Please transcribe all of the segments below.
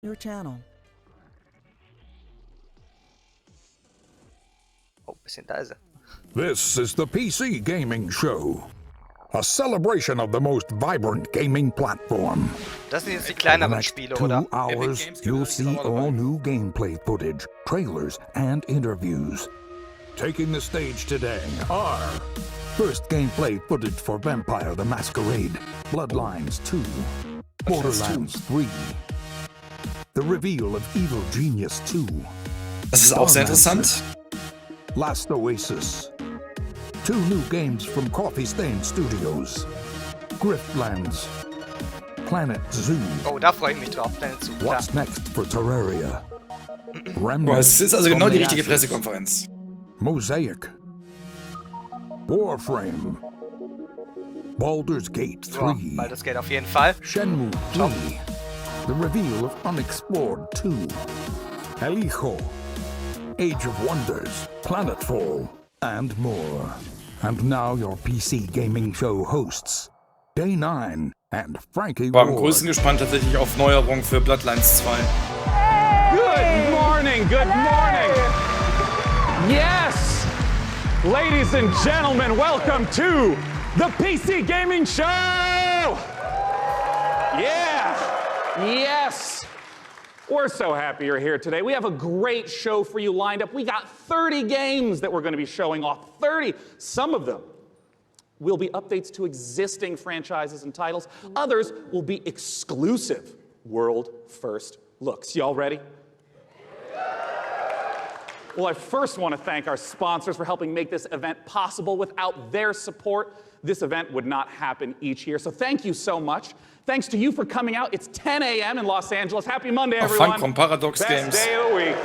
your channel. Oh, bisschen leise. This is the PC Gaming Show, a celebration of the most vibrant gaming platform. Das sind jetzt die For the kleineren next Spiele, 2 oder? hours, you'll see all new gameplay footage, trailers, and interviews. Taking the stage today are first gameplay footage for Vampire the Masquerade, Bloodlines 2, Borderlands 3, the reveal of Evil Genius 2, Das ist auch sehr interessant. Last Oasis, 2 new games from Coffee Stain Studios, Griftlands, Planet Zoo, Oh, da freue ich mich drauf. Planet Zoo, klar. What's Next for Terraria, Boah, Remnants es ist also genau from die the richtige Ashes, Pressekonferenz. Mosaic, Warframe, Baldur's Gate Ja, 3, weil das geht auf jeden Fall. Shenmue 3, the reveal of Unexplored 2, El Hijo, Age of Wonders, Planetfall, and more. And now your PC Gaming Show hosts, Day 9 and Frankie War am Ward. größten gespannt tatsächlich auf Neuerungen für Bloodlines 2. Good morning, good morning. Yes, ladies and gentlemen, welcome to the PC Gaming Show. Yeah, yes. We're so happy you're here today. We have a great show for you lined up. We got 30 games that we're going to be showing off. 30. Some of them will be updates to existing franchises and titles. Others will be exclusive world first looks. Y'all ready? Well, I first want to thank our sponsors for helping make this event possible. Without their support, this event would not happen each year. So thank you so much. Thanks to you for coming out. It's 10 a.m. in Los Angeles. Happy Monday, everyone. Funcom, Paradox Best Games. day of the week.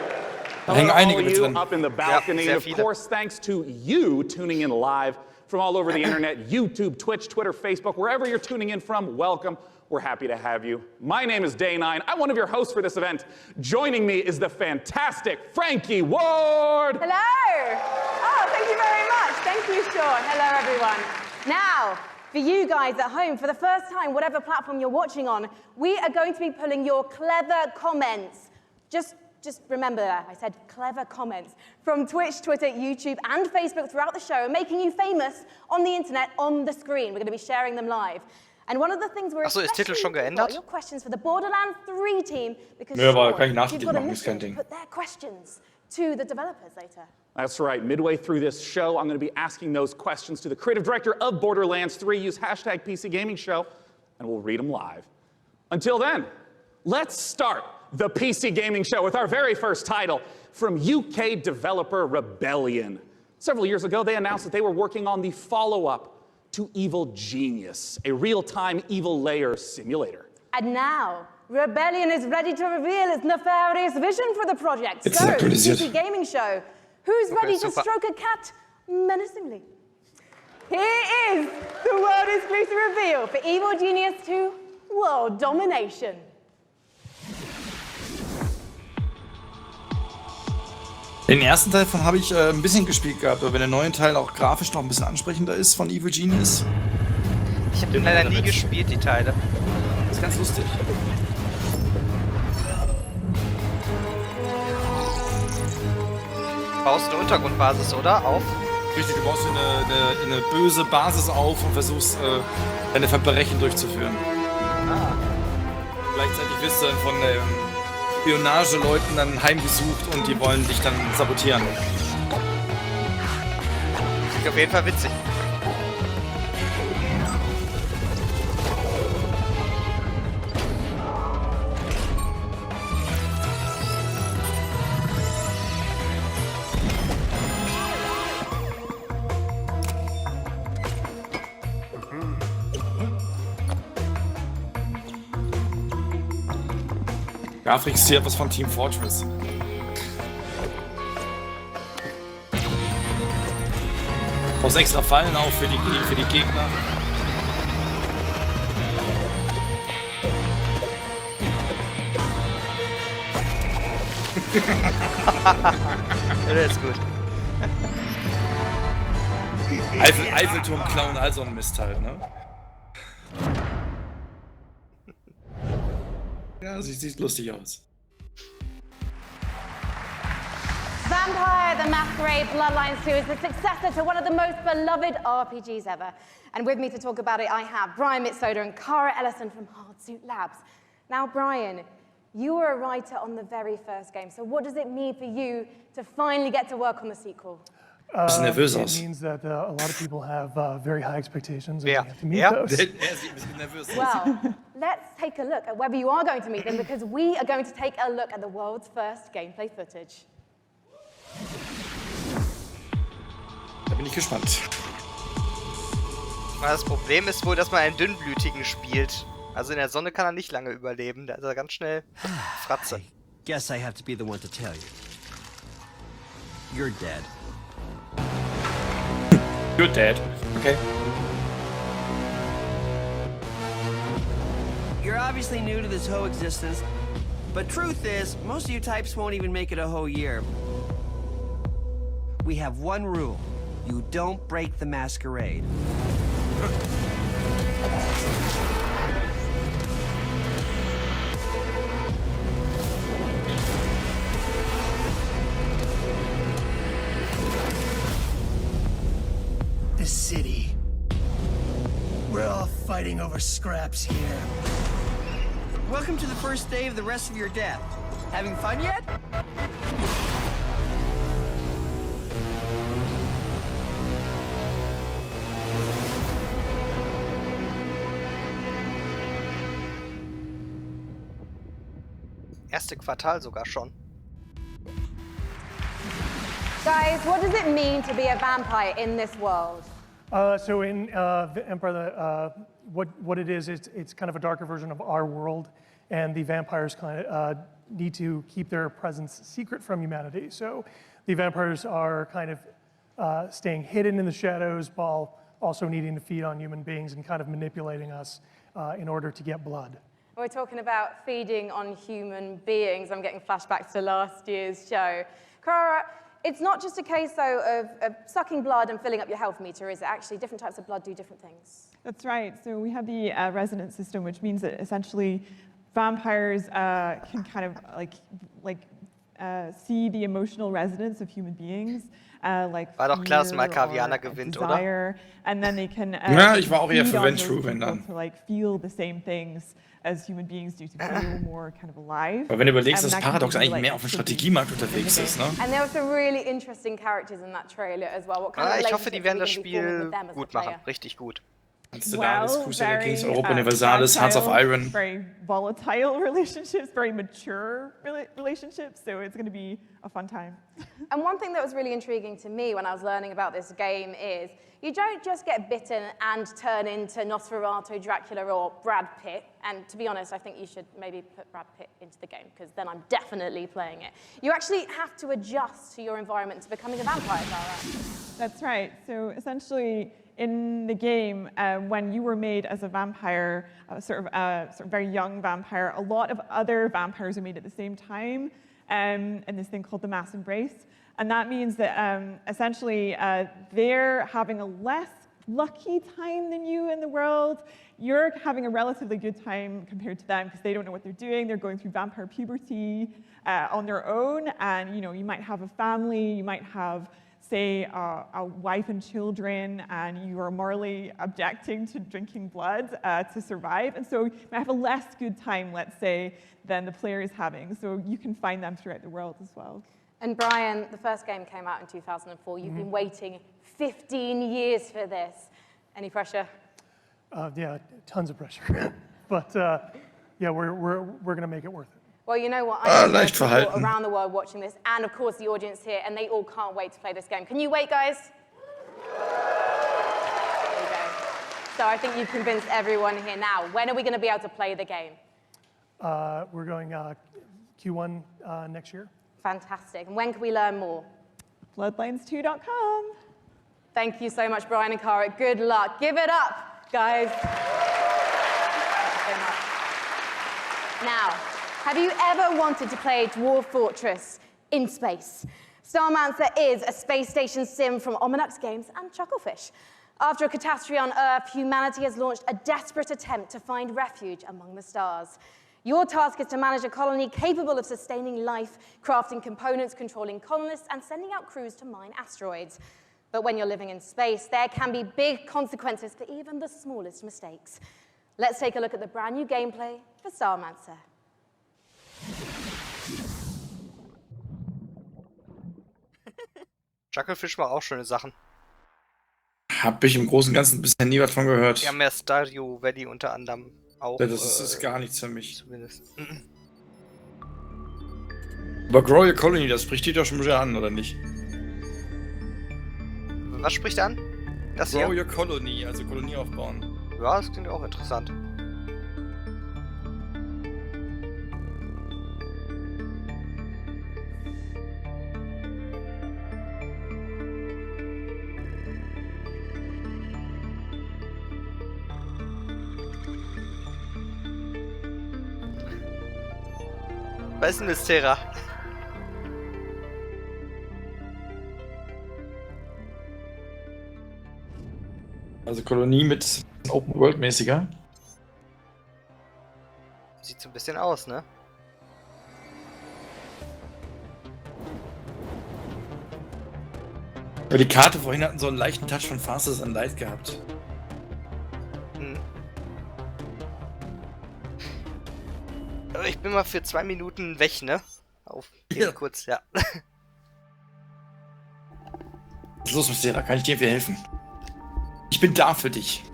Da hängen Hello, all einige of mit you drin. up in the balcony. sehr And of viele. course, thanks to you tuning in live from all over the internet, YouTube, Twitch, Twitter, Facebook, wherever you're tuning in from, welcome. We're happy to have you. My name is Day 9. I'm one of your hosts for this event. Joining me is the fantastic Frankie Ward. Hello! Oh, thank you very much. Thank you, Sean. Hello, everyone. Now, for you guys at home, for the first time, whatever platform you're watching on, we are going to be pulling your clever comments. Just remember that. I said clever comments from Twitch, Twitter, YouTube, and Facebook throughout the show, making you famous on the internet, on the screen. We're going to be sharing them live. And one of the things we're Ach so, ist Titel schon especially looking geändert? for are your questions for the Borderlands 3 team, because Ja, aber Sean, kann ich you've nachträglich got a machen, ist kein mission Ding. to put their questions to the developers later. That's right. Midway through this show, I'm going to be asking those questions to the creative director of Borderlands 3. Use hashtag PC Gaming Show, and we'll read them live. Until then, let's start the PC Gaming Show with our very first title from UK developer Rebellion. Several years ago, they announced that they were working on the follow-up to Evil Genius, a real-time evil layer simulator. And now, Rebellion is ready to reveal its nefarious vision for the project. It's So, aktualisiert. PC Gaming Show, who's ready to super. stroke a cat menacingly? Here is the world exclusive reveal for Evil Genius 2 World Domination. Den ersten Teil von habe ich ein bisschen gespielt gehabt, aber wenn der neue Teil auch grafisch noch ein bisschen ansprechender ist von Evil Genius, Ich habe den leider nie gespielt, die Teile. ist ganz lustig. Baust eine Untergrundbasis, oder? Auf? Richtig, du baust eine böse Basis auf und versuchst deine Verbrechen durchzuführen. Gleichzeitig wirst du dann von Spionageleuten dann heimgesucht und die wollen dich dann sabotieren. Klingt auf jeden Fall witzig. Grafik ist hier etwas von Team Fortress. Aus extra Fallen auch für die Gegner. Ja, der ist gut. Eiffelturm klauen, also ein Mist halt, ne? Ja, sie sieht lustig aus. Vampire the Masquerade Bloodlines 2 is the successor to one of the most beloved RPGs ever. And with me to talk about it, I have Brian Mitsoda and Cara Ellison from Hardsuit Labs. Now, Brian, you were a writer on the very first game, so what does it mean for you to finally get to work on the sequel? It means that a lot of people have very high expectations and Yeah. we have to meet Yeah. those. sieht ein bisschen nervös aus. Well, let's take a look at whether you are going to meet them, because we are going to take a look at the world's first gameplay footage. Da bin ich gespannt. Das Problem ist wohl, dass man einen Dünnblütigen spielt. Also in der Sonne kann er nicht lange überleben, da ist er ganz schnell Fratze. Guess I have to be the one to tell you. You're dead. You're dead. Okay. You're obviously new to this whole existence, but truth is, most of you types won't even make it a whole year. We have one rule. You don't break the masquerade. The city. We're all fighting over scraps here. Welcome to the first day of the rest of your death. Having fun yet? Erste Quartal sogar schon. Guys, what does it mean to be a vampire in this world? So in the Empire, what it is, it's kind of a darker version of our world, and the vampires kind of need to keep their presence secret from humanity. So the vampires are kind of staying hidden in the shadows while also needing to feed on human beings and kind of manipulating us in order to get blood. We're talking about feeding on human beings. I'm getting flashbacks to last year's show. Cara, it's not just a case, though, of sucking blood and filling up your health meter, is it? Actually, different types of blood do different things. That's right. So we have the resonance system, which means that essentially vampires can kind of see the emotional resonance of human beings, like War doch klar, dass fear Malkavianer or gewinnt, oder? desire, and then they can Ja, ich war auch eher feed für on those Ventru, wenn people dann. to like feel the same things as human beings do, to feel more kind of alive. Aber wenn du überlegst, dass that can Paradox be, eigentlich like, mehr auf dem tricky Strategiemarkt in the unterwegs ist, ne? And there were some really interesting characters in that trailer as well. What kind of Ich hoffe, die relationships werden are das we gonna be forming Spiel with them as a gut machen. player? Richtig gut. Amsterdam, Crusader Kings, very, Europa Universalis, Hearts of tactile, Iron. Very volatile relationships, very mature relationships, so it's going to be a fun time. And one thing that was really intriguing to me when I was learning about this game is you don't just get bitten and turn into Nosferatu, Dracula, or Brad Pitt. And to be honest, I think you should maybe put Brad Pitt into the game, because then I'm definitely playing it. You actually have to adjust to your environment to becoming a vampire, Zara. That's right. So essentially, in the game, when you were made as a vampire, sort of very young vampire, a lot of other vampires are made at the same time in this thing called the mass embrace. And that means that essentially they're having a less lucky time than you in the world. You're having a relatively good time compared to them because they don't know what they're doing. They're going through vampire puberty on their own. And you might have a family, you might have, say, a wife and children, and you are morally objecting to drinking blood to survive. And so you might have a less good time, let's say, than the player is having. So you can find them throughout the world as well. And Brian, the first game came out in 2004. You've been waiting 15 years for this. Any pressure? Yeah, tons of pressure. But yeah, we're going to make it worth it. Well, you know what? I know leicht people verhalten. around the world watching this, and of course the audience here, and they all can't wait to play this game. Can you wait, guys? There you go. So I think you've convinced everyone here now. When are we going to be able to play the game? We're going Q1 next year. Fantastic. And when can we learn more? Bloodlines2.com. Thank you so much, Brian and Cara. Good luck. Give it up, guys. Thank you so much. Now, have you ever wanted to play Dwarf Fortress in space? Starmancer is a space station sim from Ominux Games and Chucklefish. After a catastrophe on Earth, humanity has launched a desperate attempt to find refuge among the stars. Your task is to manage a colony capable of sustaining life, crafting components, controlling colonists, and sending out crews to mine asteroids. But when you're living in space, there can be big consequences for even the smallest mistakes. Let's take a look at the brand new gameplay for Starmancer. Jugglefish macht auch schöne Sachen. Hab ich im Großen und Ganzen bisher nie was von gehört. Wir haben ja Stardew Valley unter anderem auch. Ja, das ist gar nichts für mich. Zumindest. Aber Grow Your Colony, das spricht die doch schon wieder an, oder nicht? Was spricht an? Das hier? Grow Your Colony, also Kolonie aufbauen. Ja, das klingt auch interessant. Was ist denn das, Terra? Also Kolonie mit Open World mäßiger. Sieht so ein bisschen aus, ne? Aber die Karte vorhin hatten so einen leichten Touch von Fastest and Light gehabt. Ich bin mal für 2 Minuten weg, ne? Auf Ja. kurz, ja. Was ist los, Mystera? Kann ich dir irgendwie helfen? Ich bin da für dich.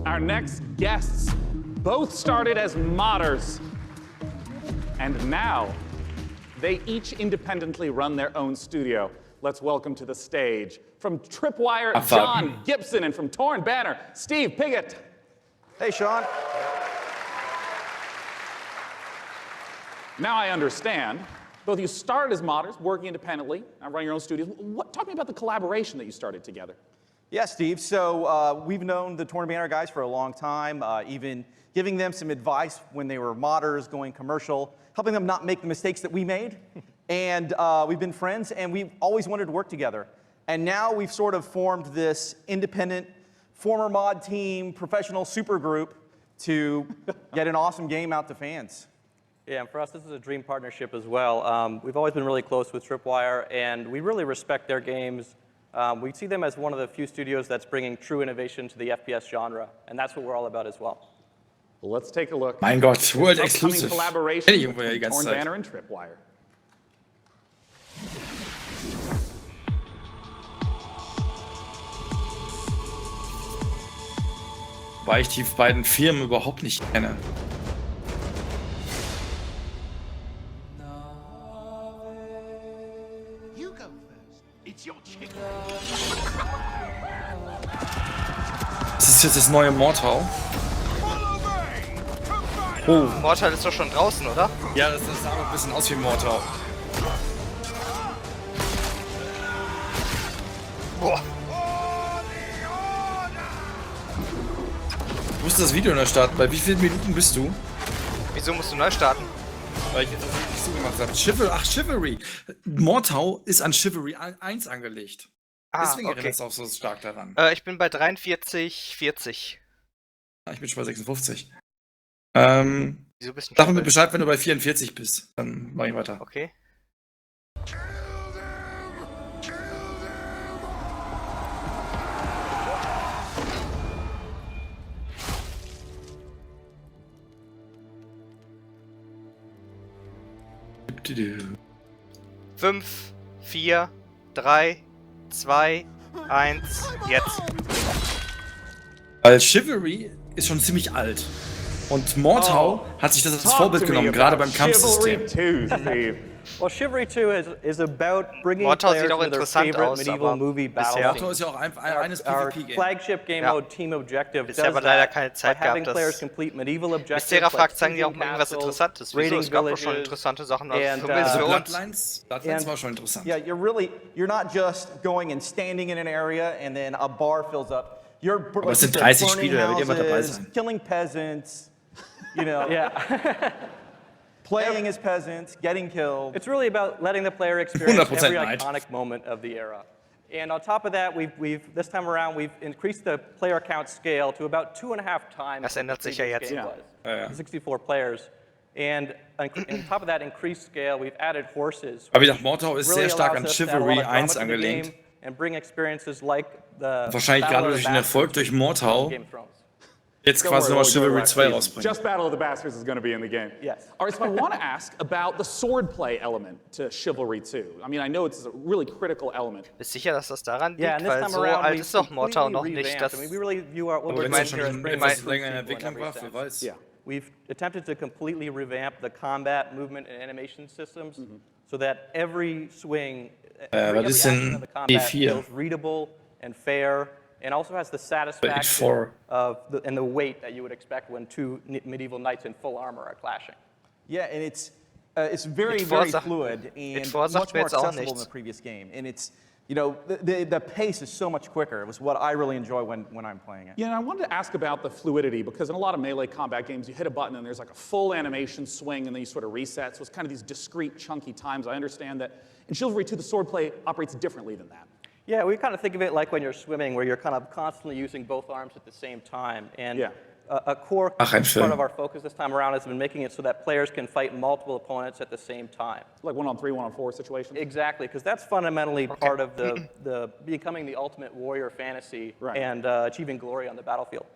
Our next guests both started as modders. And now, they each independently run their own studio. Let's welcome to the stage, from Tripwire, John Gibson, and from Torn Banner, Steve Piggott. Hey, Sean. Now I understand, both of you started as modders, working independently, running your own studios. Talk to me about the collaboration that you started together. Yeah, Steve. So we've known the Torn Banner guys for a long time, even giving them some advice when they were modders, going commercial, helping them not make the mistakes that we made. And we've been friends, and we've always wanted to work together. And now we've sort of formed this independent, former mod team, professional super group to get an awesome game out to fans. Yeah, and for us, this is a dream partnership as well. We've always been really close with Tripwire, and we really respect their games. We see them as one of the few studios that's bringing true innovation to the FPS genre, and that's what we're all about as well. Well, let's take a look. Mein Gott, World Upcoming Exclusive. collaboration Kenn ich irgendwoher die between ganze Torn Zeit. Banner and Tripwire. Weil ich die beiden Firmen überhaupt nicht kenne. You go first. It's your chicken. Das ist jetzt das neue Mortal. Oh. Mortal ist doch schon draußen, oder? Ja, das sah aber ein bisschen aus wie Mortal. Boah. Du musst das Video neu starten. Bei wie vielen Minuten bist du? Wieso musst du neu starten? Weil ich jetzt das nicht so gemacht habe. Chivalry. Mortal ist an Chivalry 1 angelegt. Deswegen erinnert es auch so stark daran. Ich bin bei 43,40. Ich bin schon bei 56. Wieso bist du Sag mir Bescheid, wenn du bei 44 bist. Dann mach ich weiter. Okay. Fünf, 4, 3, 2, 1, jetzt. Weil Chivalry ist schon ziemlich alt. Und Mortal hat sich das als Vorbild genommen, gerade beim Kampfsystem. Well, Chivalry 2 is about bringing Mortal players sieht auch into their interessant favorite aus, medieval aber movie bisher- battle Mortal ist ja auch eines Our PvP-Game. flagship game Ja. mode Team Objective Bisher does aber leider that keine by Zeit having gehabt, players dass complete medieval objectives Mystera fragt, like zeigen die auch sieging mal irgendwas castles, Interessantes. Wieso? raiding Es gab auch schon villages, interessante Sachen. Also and, zumindest für uns. Bloodlines war schon interessant. Yeah, you're not just going and standing in an area and then a bar fills up. You're Aber es sind 30 Spiele, da wird jemand dabei houses, sein. killing peasants, you know, Yeah. playing as peasants, getting killed. It's really about letting the player experience 100% every Neid. iconic moment of the era. And on top of that, this time around, we've increased the player count scale to about 2.5 times Das ändert sich the ja previous jetzt. game was. 64 players. And on top of that increased scale, we've added horses. Aber wie gesagt, Mortau ist Really sehr stark allows an us to add a Chivalry lot of drama 1 to the angelehnt. game and bring experiences like the Wahrscheinlich Battle gerade of durch the den Erfolg Bastards durch Mortau Game of Thrones. jetzt Don't quasi worry, nochmal we'll go Chivalry last 2 season. rausbringen. Just Battle of the Bastards is going to be in the game. Yes. All right, so I want to ask about the swordplay element to Chivalry 2. I mean, I know it's a really critical element. Bist sicher, dass das daran liegt? Yeah, and this Weil time so around, alt we ist doch Mortau noch completely nicht. revamped. Das I mean, we really view what Aber we're wenn doing es here as schon bringing etwas true länger in sequel in Entwicklung every war, wer sense. weiß. Yeah. We've attempted to completely revamp the combat, movement, and animation systems so that every swing, every was ist action denn of the combat E4? feels readable and fair, and also has the satisfaction E4. of and the weight that you would expect when two medieval knights in full armor are clashing. Yeah, and it's very, It very versagt- fluid it and versagt much mir more jetzt auch accessible than nichts. the previous game. And it's, you know, the pace is so much quicker. It was what I really enjoy when I'm playing it. Yeah, and I wanted to ask about the fluidity, because in a lot of melee combat games, you hit a button and there's like a full animation swing and then you sort of reset. So it's kind of these discrete, chunky times. I understand that in Chivalry 2, the swordplay operates differently than that. Yeah, we kind of think of it like when you're swimming, where you're kind of constantly using both arms at the same time. And Yeah. a core Ach, ein part Film. of our focus this time around has been making it so that players can fight multiple opponents at the same time. Like 1-on-3, 1-on-4 situations. Exactly, because that's fundamentally part of the becoming the ultimate warrior fantasy Right. and achieving glory on the battlefield.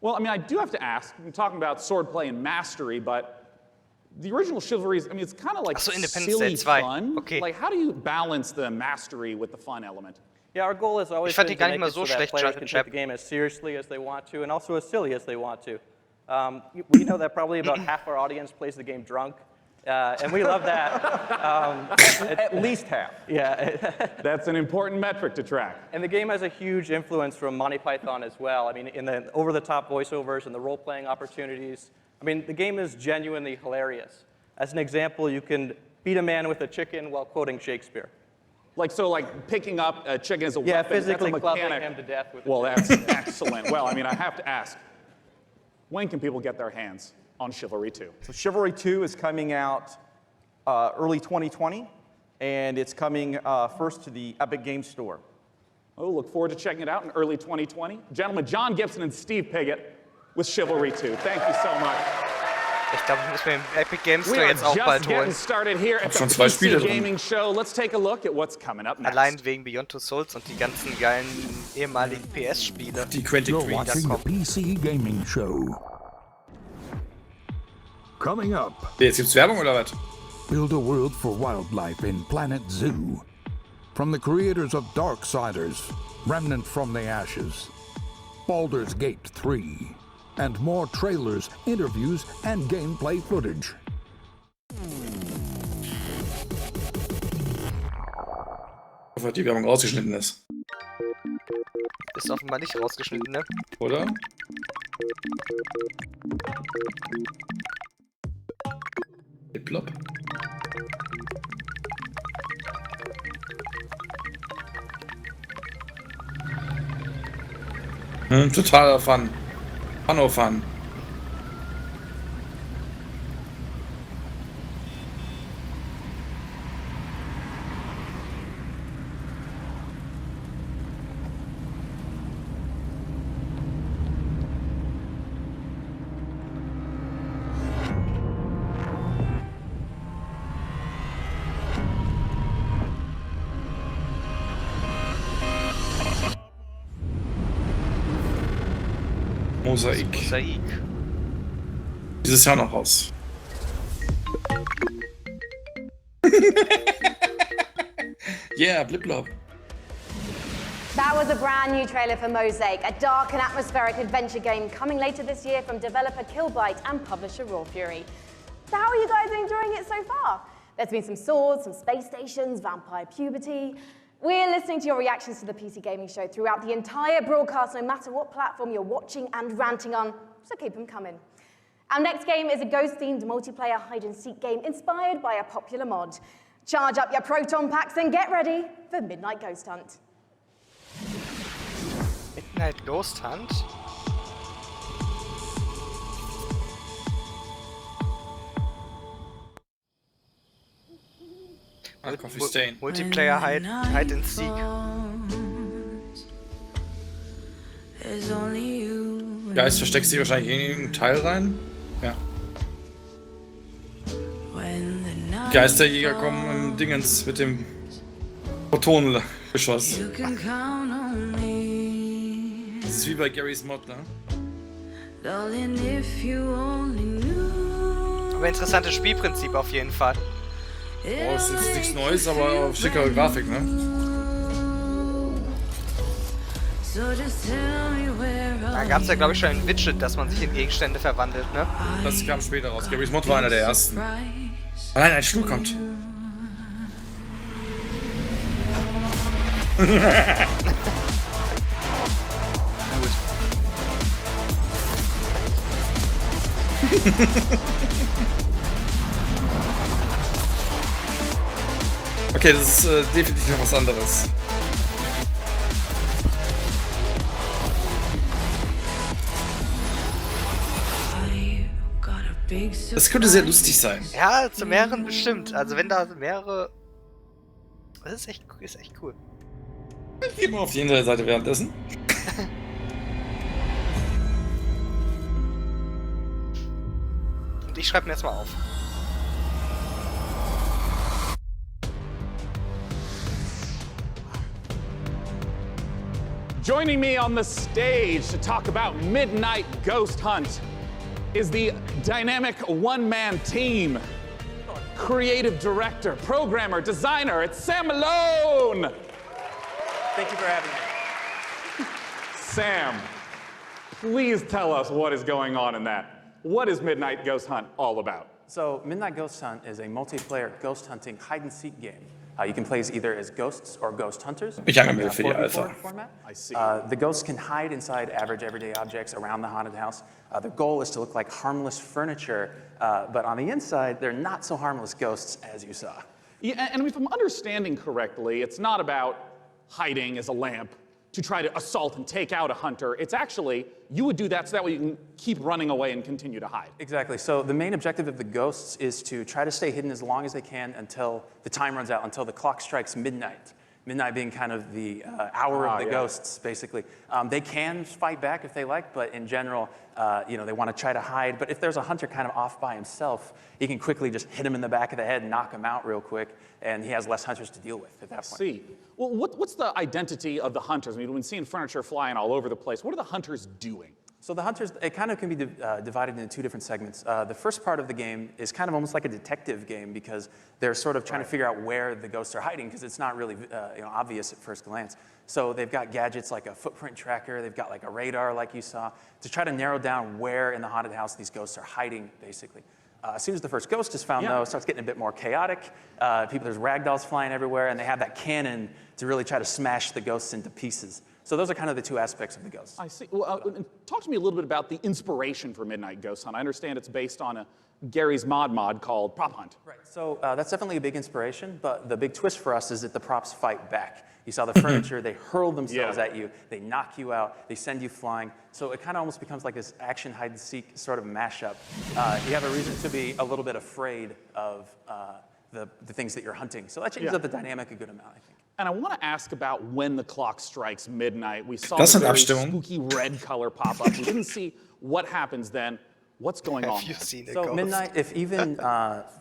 Well, I mean, I do have to ask, I'm talking about swordplay and mastery, but the original Chivalry, I mean, it's kind of like Ach so, Independence silly Day 2. fun. Okay. Like, how do you balance the mastery with the fun element? Yeah, our goal has always Ich fand been die gar to nicht make mal it so so that schlecht, players can Chap. take the game as seriously as they want to and also as silly as they want to. We know that probably about half our audience plays the game drunk, and we love that. At least half. Yeah, That's an important metric to track. and the game has a huge influence from Monty Python as well. I mean, in the over-the-top voiceovers and the role-playing opportunities. I mean, the game is genuinely hilarious. As an example, you can beat a man with a chicken while quoting Shakespeare. Like, so like picking up a chicken as a Yeah, weapon, physically that's a clubbing mechanic. him to death with a Well, chicken. that's excellent. Well, I mean, I have to ask, when can people get their hands on Chivalry 2? So Chivalry 2 is coming out early 2020, and it's coming first to the Epic Games Store. Oh, look forward to checking it out in early 2020. Gentlemen, John Gibson and Steve Piggott with Chivalry 2. Thank you so much. Ich glaube, ich muss mir den Epic Games We Store are jetzt auch just bald getting holen. started here at the schon zwei Spiele PC drin. Gaming Show. Let's take a look at what's coming up next. Allein wegen Beyond Two Souls und die ganzen geilen ehemaligen PS-Spiele. Die Quantic You're Dreams. watching the PC Gaming Show. Coming up, Jetzt gibt's Werbung oder was? build a world for wildlife in Planet Zoo. From the creators of Darksiders, Remnant from the Ashes, Baldur's Gate 3, and more trailers, interviews, and gameplay footage. Ich hoffe, die Werbung rausgeschnitten ist. Ist offenbar nicht rausgeschnitten, ne? Oder? Plopp. Totaler Fun. Fun. Mosaik. Mosaik. Dieses Jahr noch raus. Yeah, Bliplop. That was a brand new trailer for Mosaic, a dark and atmospheric adventure game coming later this year from developer Killbyte and publisher Raw Fury. So how are you guys enjoying it so far? There's been some swords, some space stations, vampire puberty. We're listening to your reactions to the PC Gaming Show throughout the entire broadcast, no matter what platform you're watching and ranting on, so keep them coming. Our next game is a ghost-themed multiplayer hide-and-seek game inspired by a popular mod. Charge up your proton packs and get ready for Midnight Ghost Hunt. Midnight Ghost Hunt? Coffee Stain. Multiplayer Hide and Seek. Geist versteckt sich wahrscheinlich in irgendeinen Teil rein. Ja. Geisterjäger kommen im Dingens mit dem Protonengeschoss. Das ist wie bei Garys Mod, ne? Aber interessantes Spielprinzip auf jeden Fall. Oh, ist jetzt nichts Neues, aber schickere Grafik, ne? Da gab es ja, glaube ich, schon ein Widget, dass man sich in Gegenstände verwandelt, ne? Das kam später raus. Garys Mod war einer der ersten. Allein ein Stuhl kommt. Gut. Okay, das ist definitiv noch was anderes. Das könnte sehr lustig sein. Ja, zu mehreren bestimmt. Also wenn da mehrere... Das ist echt cool. Ich gehe mal auf die Internetseite währenddessen. Und ich schreibe mir jetzt mal auf. Joining me on the stage to talk about Midnight Ghost Hunt is the dynamic one-man team. Creative director, programmer, designer, it's Sam Malone! Thank you for having me. Sam, please tell us what is going on in that. What is Midnight Ghost Hunt all about? So, Midnight Ghost Hunt is a multiplayer ghost hunting hide-and-seek game. You can play either as ghosts or ghost hunters. Ich hange mir für die Alpha. Format. I see. The ghosts can hide inside average everyday objects around the haunted house. The goal is to look like harmless furniture, but on the inside, they're not so harmless ghosts as you saw. Yeah, and if I'm understanding correctly, it's not about hiding as a lamp to try to assault and take out a hunter. It's actually, you would do that so that way you can keep running away and continue to hide. Exactly. So the main objective of the ghosts is to try to stay hidden as long as they can until the time runs out, until the clock strikes midnight. Midnight being kind of the hour of the ghosts, basically. They can fight back if they like, but in general, they want to try to hide. But if there's a hunter kind of off by himself, you can quickly just hit him in the back of the head and knock him out real quick, and he has less hunters to deal with at that point. I see. Well, what's the identity of the hunters? I mean, we've been seeing furniture flying all over the place. What are the hunters doing? So the hunters, it kind of can be divided into two different segments. The first part of the game is kind of almost like a detective game because they're sort of trying to figure out where the ghosts are hiding because it's not really obvious at first glance. So they've got gadgets like a footprint tracker, they've got like a radar like you saw, to try to narrow down where in the haunted house these ghosts are hiding, basically. As soon as the first ghost is found, though, it starts getting a bit more chaotic. There's ragdolls flying everywhere, and they have that cannon to really try to smash the ghosts into pieces. So those are kind of the two aspects of the ghosts. I see. Well, talk to me a little bit about the inspiration for Midnight Ghost Hunt. I understand it's based on Gary's mod called Prop Hunt. Right. So that's definitely a big inspiration, but the big twist for us is that the props fight back. You saw the furniture, they hurl themselves at you, they knock you out, they send you flying. So it kind of almost becomes like this action hide-and-seek sort of mashup. You have a reason to be a little bit afraid of the things that you're hunting. So that changes up the dynamic a good amount, I think. And I want to ask about when the clock strikes midnight. We saw the very spooky red color pop up. We didn't see what happens then. What's going on? Have you seen a So ghost? midnight, if even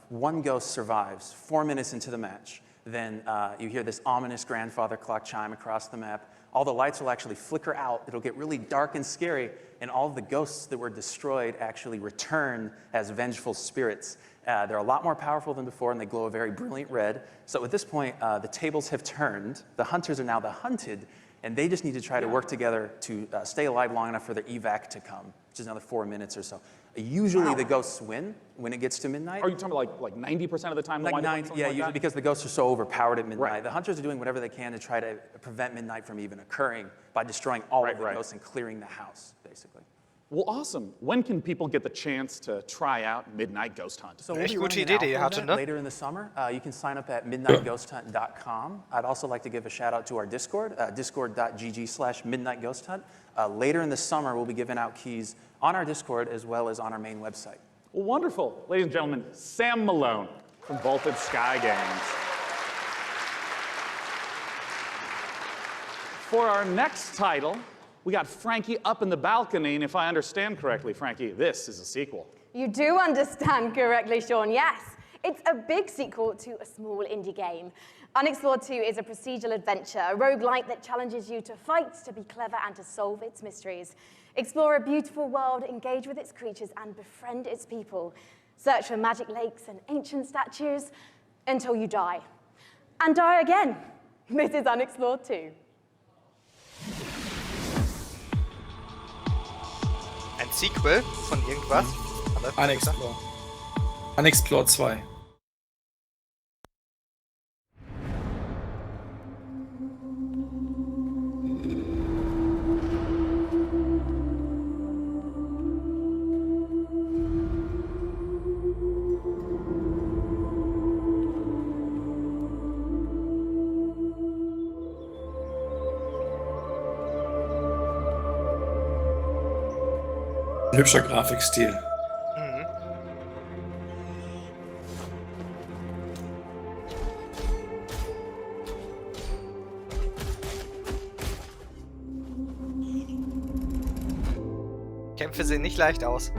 one ghost survives 4 minutes into the match, then you hear this ominous grandfather clock chime across the map. All the lights will actually flicker out. It'll get really dark and scary, and all of the ghosts that were destroyed actually return as vengeful spirits. They're a lot more powerful than before, and they glow a very brilliant red. So at this point, the tables have turned. The hunters are now the hunted, and they just need to try to work together to stay alive long enough for their evac to come, which is another 4 minutes or so. Usually the ghosts win when it gets to midnight. Are you talking about like 90% of the time? Like 90, yeah, usually because the ghosts are so overpowered at midnight. Right. The hunters are doing whatever they can to try to prevent midnight from even occurring by destroying all of the ghosts and clearing the house, basically. Well, awesome. When can people get the chance to try out Midnight Ghost Hunt? So we'll be running an alpha event later in the summer. You can sign up at midnightghosthunt.com. I'd also like to give a shout out to our Discord, discord.gg/midnightghosthunt. Later in the summer, we'll be giving out keys on our Discord as well as on our main website. Well, wonderful. Ladies and gentlemen, Sam Malone from Vaulted Sky Games. For our next title, We got Frankie up in the balcony, and if I understand correctly, Frankie, this is a sequel. You do understand correctly, Sean, yes. It's a big sequel to a small indie game. Unexplored 2 is a procedural adventure, a roguelike that challenges you to fight, to be clever, and to solve its mysteries. Explore a beautiful world, engage with its creatures, and befriend its people. Search for magic lakes and ancient statues until you die. And die again. This is Unexplored 2. Ein Sequel von irgendwas? Unexplored. Unexplored 2. Hübscher Grafikstil. Kämpfe sehen nicht leicht aus.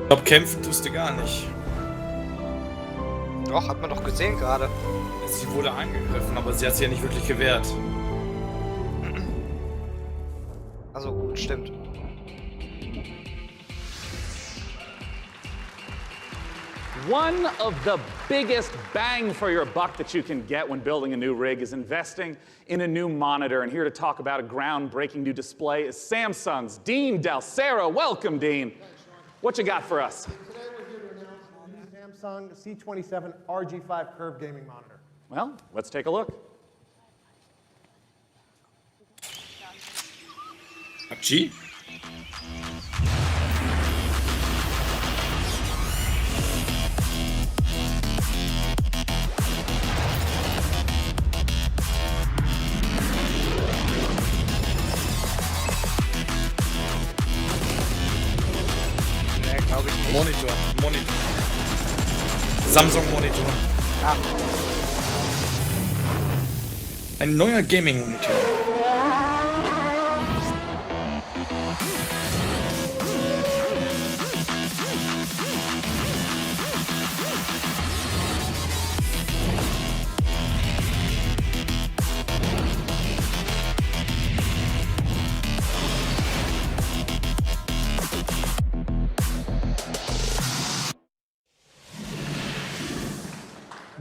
Ich glaube, kämpfen tust du gar nicht. Doch, hat man doch gesehen gerade. Sie wurde angegriffen, aber sie hat sich ja nicht wirklich gewehrt. Also gut, stimmt. One of the biggest bang for your buck that you can get when building a new rig is investing in a new monitor. And here to talk about a groundbreaking new display is Samsung's Dean Dalcero. Welcome, Dean. What you got for us? Today we're here to announce the new Samsung C27 RG5 curved gaming monitor. Well, let's take a look. G? Monitor. Samsung-Monitor. Ah. Ein neuer Gaming-Monitor.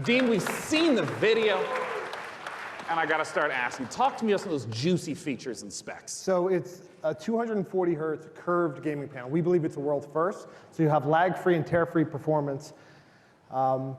Dean, we've seen the video, and I gotta start asking, talk to me about some of those juicy features and specs. So it's a 240 hertz curved gaming panel. We believe it's a world first. So you have lag-free and tear-free performance. And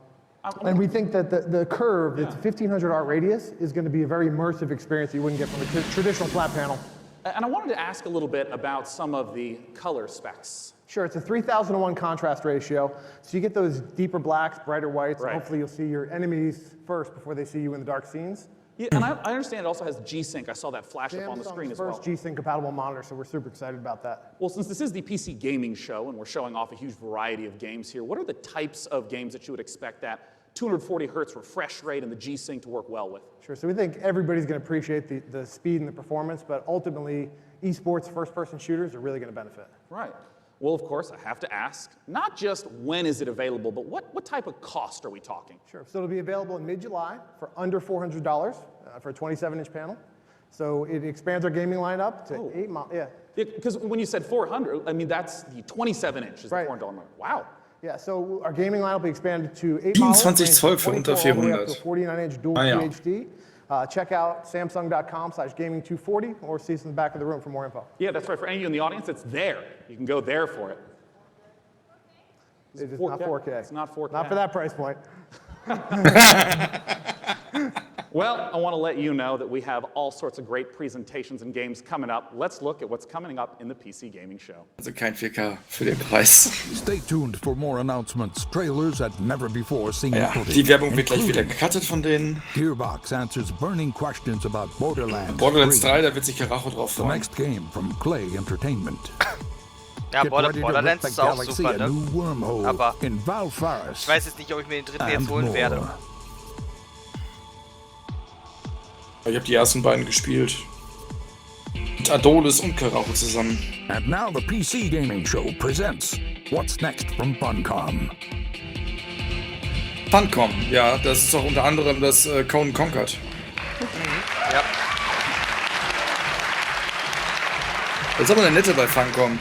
we think that the curve, it's a 1500 art radius, is going to be a very immersive experience that you wouldn't get from a traditional flat panel. And I wanted to ask a little bit about some of the color specs. Sure, it's a 3001 contrast ratio, so you get those deeper blacks, brighter whites, Right. and hopefully you'll see your enemies first before they see you in the dark scenes. Yeah, and I understand it also has G-Sync. I saw that flash up on the screen as well. First G-Sync compatible monitor, so we're super excited about that. Well, since this is the PC gaming show and we're showing off a huge variety of games here, what are the types of games that you would expect that 240 hertz refresh rate and the G-Sync to work well with? Sure, so we think everybody's going to appreciate the speed and the performance, but ultimately, esports first-person shooters are really going to benefit. Right. Well, of course, I have to ask, not just when is it available, but what type of cost are we talking? Sure, so it'll be available in mid-July for under $400 for a 27-inch panel. So it expands our gaming lineup to 8 models. Yeah. Because when you said 400, I mean, that's the 27-inch is the $400 mark. Wow. Yeah, so our gaming line will be expanded to 8 models. 24 Zoll für unter 400. 49-inch dual QHD. Check out samsung.com/gaming240 or see us in the back of the room for more info. Yeah, that's right. For any of you in the audience, it's there. You can go there for it. It is not 4K. It's not 4K. Not for that price point. Well, I want to let you know that we have all sorts of great presentations and games coming up. Let's look at what's coming up in the PC Gaming Show. Also kein 4K für den Preis. Stay tuned for more announcements, trailers and never before seen Ja, footage. die Werbung wird gleich wieder gecuttet von denen. Gearbox answers burning questions about Borderlands. Borderlands 3, da wird sich Karacho drauf The freuen. next game from Clay Entertainment. Ja, Get ready to Borderlands rip ist the auch galaxy super, a ne? new wormhole Aber in Valfaris. ich weiß jetzt nicht, ob ich mir den dritten jetzt and holen more. werde. Ich habe die ersten beiden gespielt. Mit Adonis und Karacho zusammen. And now the PC Gaming Show presents What's Next from Funcom. Funcom, ja, das ist auch unter anderem das Conan Conquered. Ja. Jetzt haben wir eine nette bei Funcom.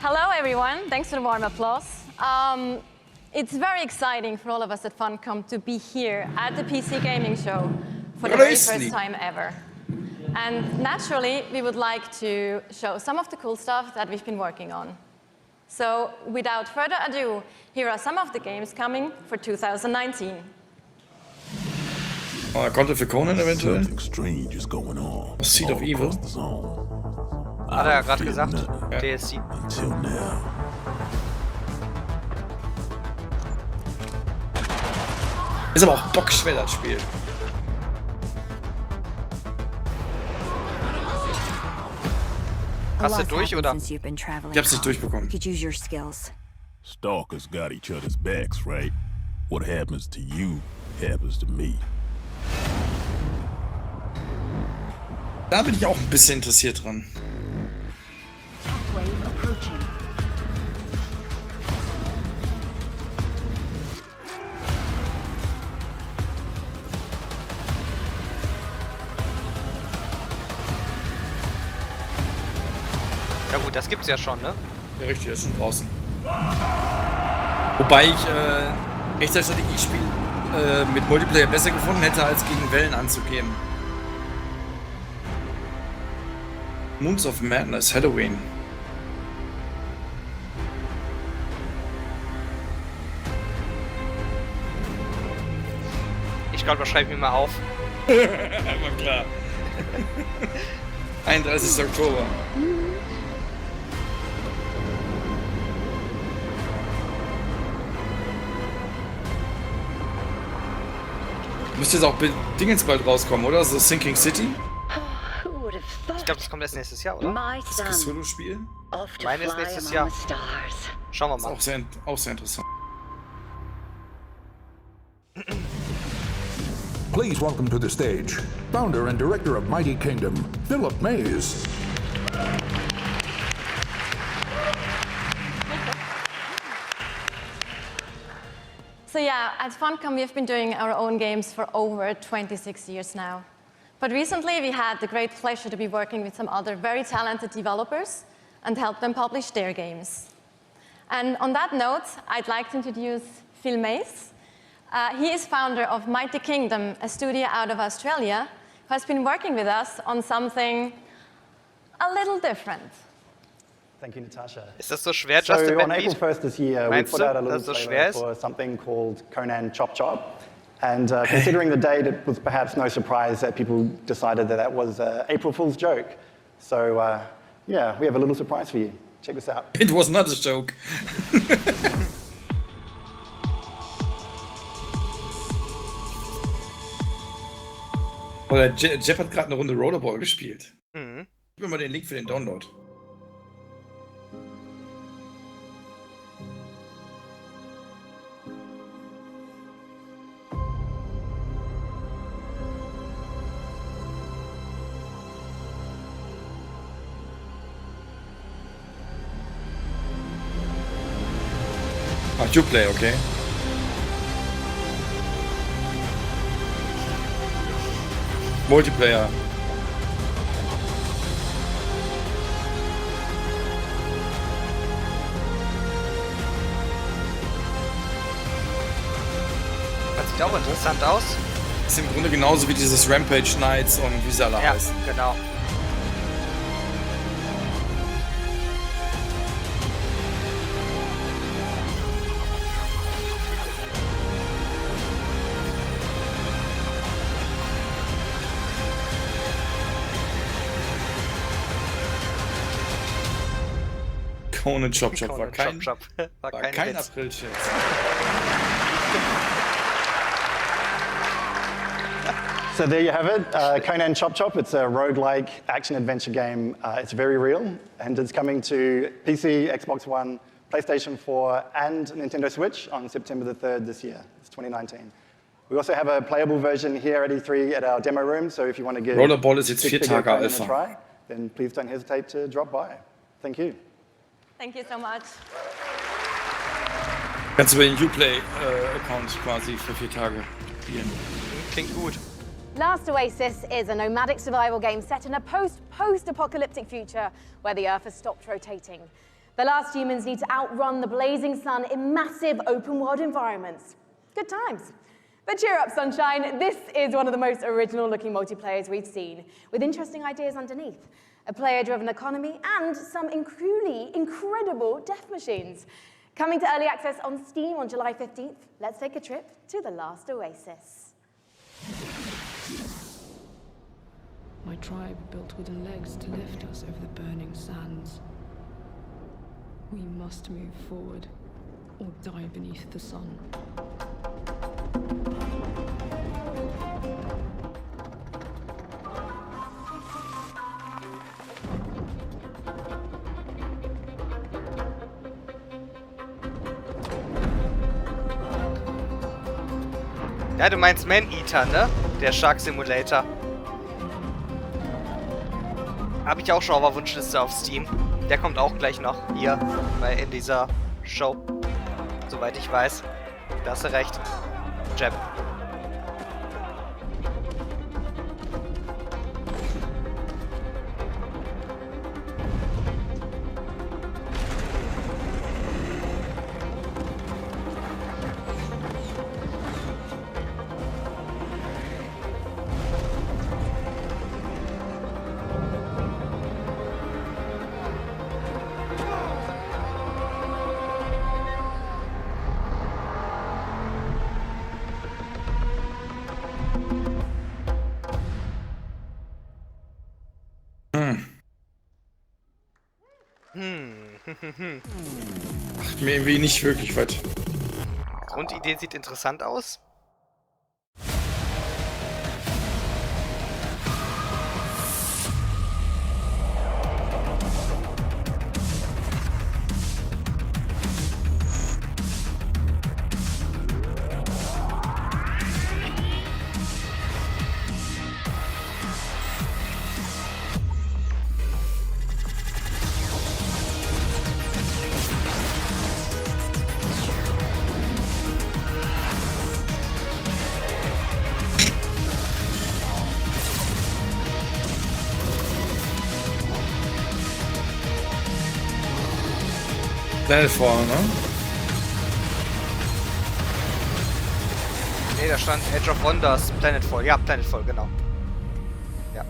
Hello, everyone. Thanks for the warm applause. It's very exciting for all of us at Funcom to be here at the PC Gaming Show for the very first time ever. And naturally, we would like to show some of the cool stuff that we've been working on. So, without further ado, here are some of the games coming for 2019. Oh, er konnte für Conan eventuell. Strange is going on. Seed of Evil. Hat er ja gerade gesagt. Ja. DLC. Until now. Ist aber auch bockschwer, das Spiel. Hast du durch, oder? Ich hab's nicht durchbekommen. Stalkers got each other's backs, right? What happens to you happens to me. Da bin ich auch ein bisschen interessiert dran. Ja gut, das gibt's ja schon, ne? Ja, richtig, das ist schon draußen. Wobei ich Echtzeitstrategie-Spiel mit Multiplayer besser gefunden hätte, als gegen Wellen anzugehen. Moons of Madness, Halloween. Ich glaube, das schreibe ich mir mal auf. War klar. 31. Oktober. Müsste jetzt auch Dingens bald rauskommen, oder? So Sinking City? Ich glaube, das kommt erst nächstes Jahr, oder? Das Cthulhu-Spiel? Meine ist nächstes Jahr. Schauen wir mal. Ist auch sehr interessant. Please welcome to the stage, founder and director of Mighty Kingdom, Philip Mays. So yeah, at Funcom we've been doing our own games for over 26 years now. But recently we had the great pleasure to be working with some other very talented developers and help them publish their games. And on that note, I'd like to introduce Phil Mays. He is founder of Mighty Kingdom, a studio out of Australia, who has been working with us on something a little different. Thank you, Natasha. Ist das so schwer, Justin So on Van April Beat? 1st this year, we Meinst put du, out a dass little es so schwer trailer ist? for something called Conan Chop Chop. And considering the date, it was perhaps no surprise that people decided that that was an April Fool's joke. So yeah, we have a little surprise for you. Check this out. It was not a joke. Oder Jeff hat gerade eine Runde Rollerball gespielt. Mhm. Gib mir mal den Link für den Download. Ach, Uplay, okay. Multiplayer. Das sieht auch interessant aus. Ist im Grunde genauso wie dieses Rampage Knights und wie sie alle Ja, heißen. genau. Conan Chop Chop war Conan kein, Chop Chop. War kein Witz. April-Scherz. So there you have it, Conan Chop Chop. It's a roguelike action-adventure game. It's very real, and it's coming to PC, Xbox One, PlayStation 4, and Nintendo Switch on September the 3rd this year. It's 2019. We also have a playable version here at E3 at our demo room, so if you want to give Rollerball ist jetzt 4 Tage Conan a Alpha. try, then please don't hesitate to drop by. Thank you. Thank you so much. Kannst du über den Uplay-Account quasi für 4 Tage spielen. Klingt gut. Last Oasis is a nomadic survival game set in a post-apocalyptic future where the Earth has stopped rotating. The last humans need to outrun the blazing sun in massive open-world environments. Good times. But cheer up, sunshine. This is one of the most original-looking multiplayers we've seen, with interesting ideas underneath. A player-driven economy and some truly incredible death machines. Coming to early access on Steam on July 15th, let's take a trip to the Last Oasis. My tribe built wooden legs to lift us over the burning sands. We must move forward, or die beneath the sun. Ja, du meinst Man-Eater, ne? Der Shark Simulator. Habe ich auch schon auf der Wunschliste auf Steam. Der kommt auch gleich noch hier in dieser Show. Soweit ich weiß. Da hast du recht. Jeb. Macht mir irgendwie nicht wirklich was. Grundidee sieht interessant aus. Planetfall, ne? Ne, da stand Age of Wonders, Planetfall. Ja, Planetfall, genau. Ja.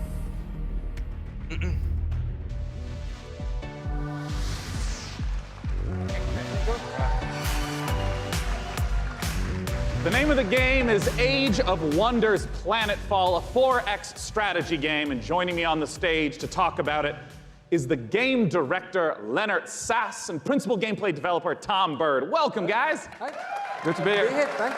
The name of the game is Age of Wonders Planetfall, a 4X strategy game, and joining me on the stage to talk about it is the game director, Leonard Sass, and principal gameplay developer, Tom Bird. Welcome, guys. Hi. Good to be here. Thanks.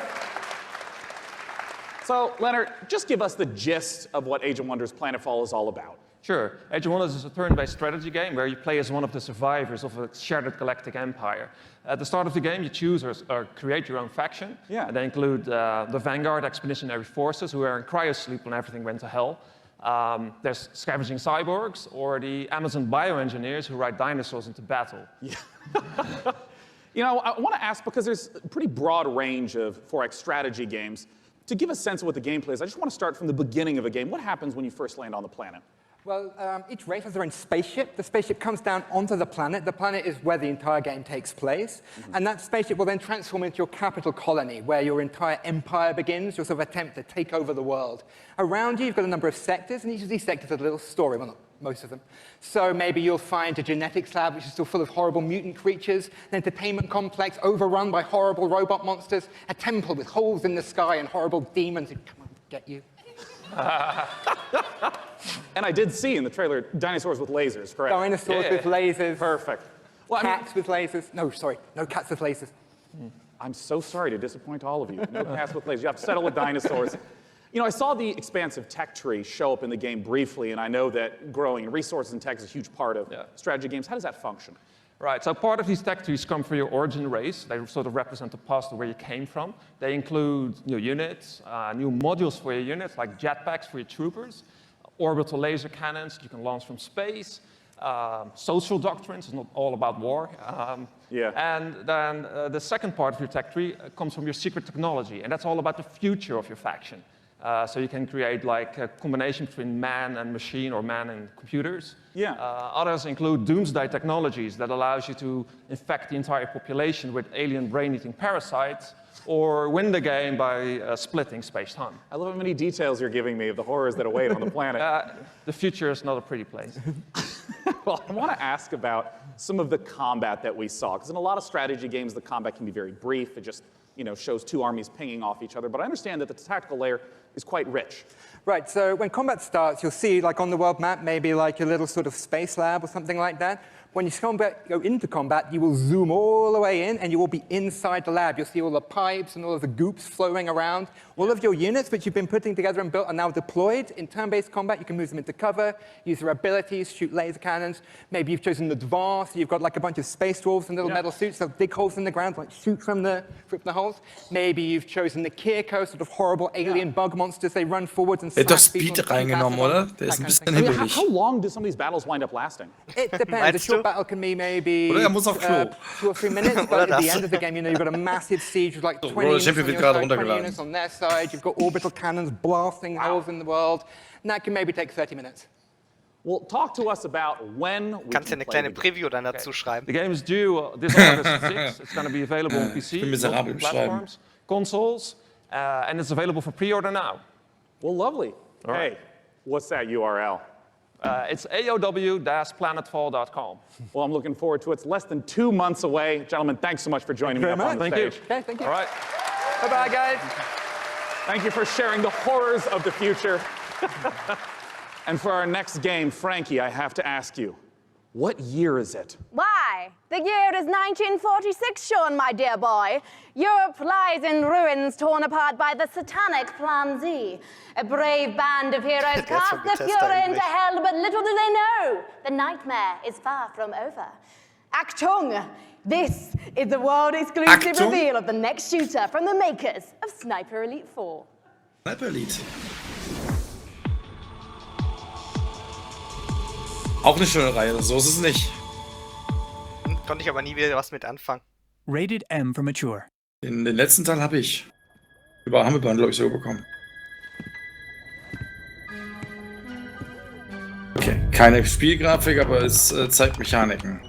So, Leonard, just give us the gist of what Age of Wonders Planetfall is all about. Sure. Age of Wonders is a turn-based strategy game where you play as one of the survivors of a shattered galactic empire. At the start of the game, you choose or create your own faction. Yeah. And they include the Vanguard Expeditionary Forces, who are in cryosleep when everything went to hell. There's scavenging cyborgs, or the Amazon bioengineers who ride dinosaurs into battle. Yeah. You know, I want to ask, because there's a pretty broad range of 4X strategy games, to give a sense of what the gameplay is, I just want to start from the beginning of a game. What happens when you first land on the planet? Well, each race has their own spaceship. The spaceship comes down onto the planet. The planet is where the entire game takes place. And that spaceship will then transform into your capital colony, where your entire empire begins, your sort of attempt to take over the world. Around you, you've got a number of sectors, and each of these sectors has a little story. Well, not most of them. So maybe you'll find a genetics lab, which is still full of horrible mutant creatures, an entertainment complex overrun by horrible robot monsters, a temple with holes in the sky and horrible demons who come and get you. And I did see in the trailer dinosaurs with lasers, correct? Dinosaurs with lasers. Perfect. Cats with lasers. No, sorry, no cats with lasers. I'm so sorry to disappoint all of you. No cats with lasers. You have to settle with dinosaurs. You know, I saw the expansive tech tree show up in the game briefly, and I know that growing resources and tech is a huge part of strategy games. How does that function? Right, so part of these tech trees come from your origin race. They sort of represent the past of where you came from. They include new units, new modules for your units, like jetpacks for your troopers, orbital laser cannons you can launch from space, social doctrines, it's not all about war. And then the second part of your tech tree comes from your secret technology, and that's all about the future of your faction. So you can create like a combination between man and machine or man and computers. Others include doomsday technologies that allows you to infect the entire population with alien brain-eating parasites or win the game by splitting space-time. I love how many details you're giving me of the horrors that await on the planet. The future is not a pretty place. Well, I want to ask about some of the combat that we saw, because in a lot of strategy games, the combat can be very brief. It just shows two armies pinging off each other. But I understand that the tactical layer is quite rich. Right, so when combat starts, you'll see, like on the world map, maybe like a little sort of space lab or something like that. When you go into combat, you will zoom all the way in, and you will be inside the lab. You'll see all the pipes and all of the goops flowing around. All of your units, which you've been putting together and built, are now deployed. In turn-based combat, you can move them into cover, use their abilities, shoot laser cannons. Maybe you've chosen the Dvar, so you've got like a bunch of space dwarves in little metal suits that dig holes in the ground, like shoot from the holes. Maybe you've chosen the Kirko, sort of horrible alien bug monsters. They run forwards and Doch slash people. Speed reingenommen, oder? Der ist ein bisschen hibbelig. How long do some of these battles wind up lasting? It depends. A short battle can be maybe 2 or 3 minutes, but at the end of the game, you've got a massive siege with like 20 units on your side, 20 units on their side. You've got orbital cannons blasting holes in the world. And that can maybe take 30 minutes. Well, talk to us about when we Kannst du eine kleine Preview dann dazu schreiben? The game is due this August 6th. It's going to be available on PC, multiple platforms, consoles, and it's available for pre-order now. Well, lovely. Hey, what's that URL? It's aow-planetfall.com. Well, I'm looking forward to it. It's less than 2 months away. Gentlemen, thanks so much for joining me up on the stage. Okay, thank you. All right. Bye-bye, guys. Thank you for sharing the horrors of the future. And for our next game, Frankie, I have to ask you, what year is it? Why? The year is 1946, Sean, my dear boy. Europe lies in ruins torn apart by the satanic Plan Z. A brave band of heroes cast the Fuhrer into hell, but little do they know, the nightmare is far from over. Achtung! This is the world-exclusive reveal of the next shooter from the makers of Sniper Elite 4. Sniper Elite. Auch eine schöne Reihe, so ist es nicht. Konnte ich aber nie wieder was mit anfangen. Rated M for mature. Den letzten Teil habe ich. Haben wir, glaube ich, so bekommen. Okay, keine Spielgrafik, aber es zeigt Mechaniken.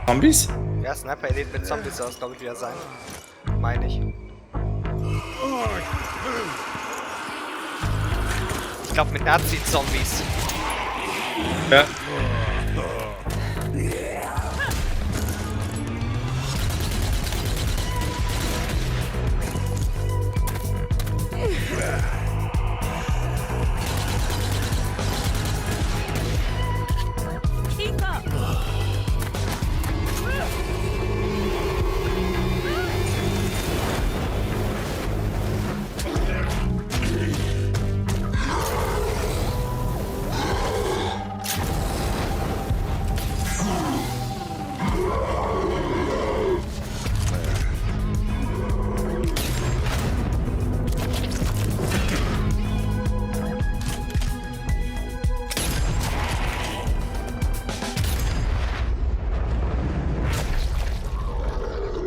Zombies? Ja, Sniper Elite mit Zombies soll es, glaube ich, wieder sein. Meine ich. Ich glaube mit Nazi-Zombies. Ja. Keep up.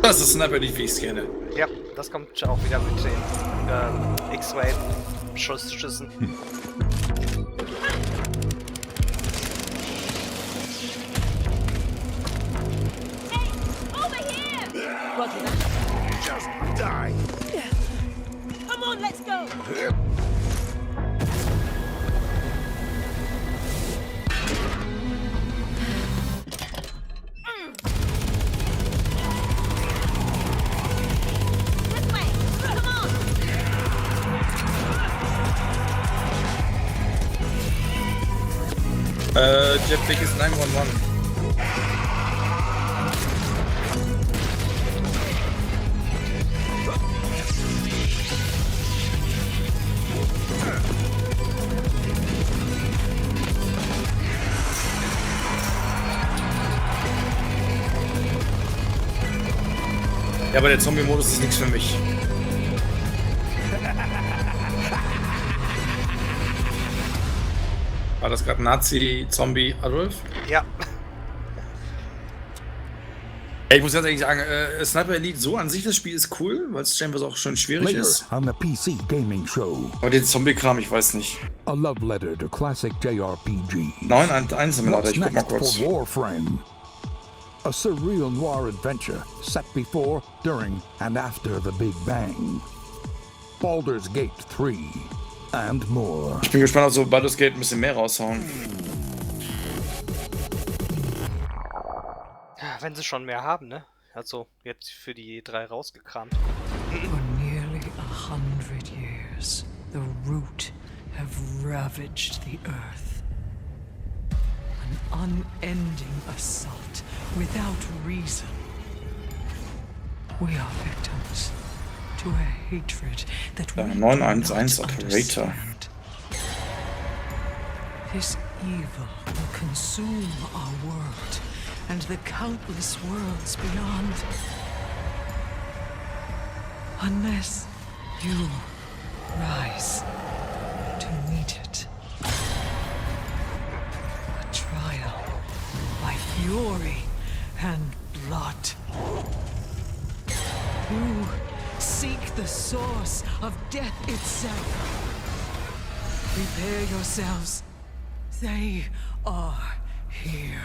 Das ist Sniper Elite, wie ich es kenne. Ja, das kommt auch wieder mit den X-Ray-Schüssen. Roger that. Just die. Come on, let's go. Jetpack ist 911. Ja, aber der Zombie-Modus ist nichts für mich. War das gerade Nazi-Zombie Adolf? Ja. Ich muss ganz ehrlich sagen, Sniper Elite so an sich, das Spiel ist cool, weil es stellenweise auch schon schwierig Later ist. on the PC gaming show. Aber den Zombie-Kram, ich weiß nicht. A love letter to classic JRPG. 911 Simulator, What's ich guck mal next kurz. for Warframe? A surreal noir adventure set before, during, and after the Big Bang. Baldur's Gate 3 and more. Ich bin gespannt, ob so Baldur's Gate ein bisschen mehr raushauen. Wenn sie schon mehr haben, ne? Also, jetzt für die 3 rausgekramt. For nearly 100 years, the Root have ravaged the Earth. An unending assault without reason. We are victims to a hatred that we 911 cannot Operator. understand. This evil will consume our world and the countless worlds beyond. Unless you rise to meet it. A trial by fury and blood. You seek the source of death itself. Prepare yourselves. They are here.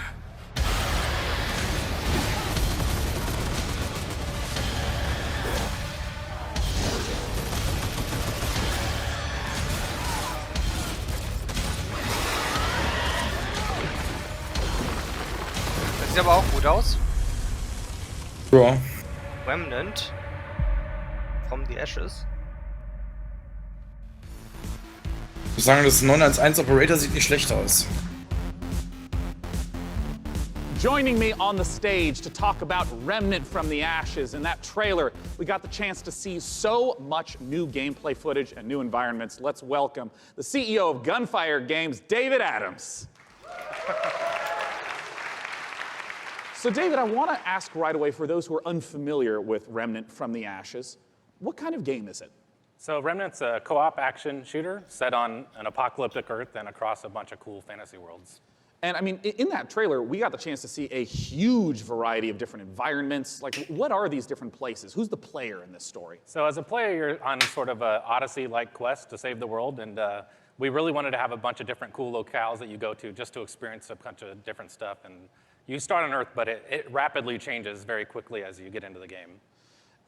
Das sieht aber auch gut aus. Ja. Remnant from the Ashes. Ich muss sagen, das 911 Operator sieht nicht schlecht aus. Joining me on the stage to talk about Remnant from the Ashes. In that trailer, we got the chance to see so much new gameplay footage and new environments. Let's welcome the CEO of Gunfire Games, David Adams. So David, I want to ask right away, for those who are unfamiliar with Remnant from the Ashes, what kind of game is it? So Remnant's a co-op action shooter set on an apocalyptic Earth and across a bunch of cool fantasy worlds. And I mean, in that trailer, we got the chance to see a huge variety of different environments. Like, what are these different places? Who's the player in this story? So as a player, you're on sort of a Odyssey-like quest to save the world, and we really wanted to have a bunch of different cool locales that you go to just to experience a bunch of different stuff. And you start on Earth, but it rapidly changes very quickly as you get into the game.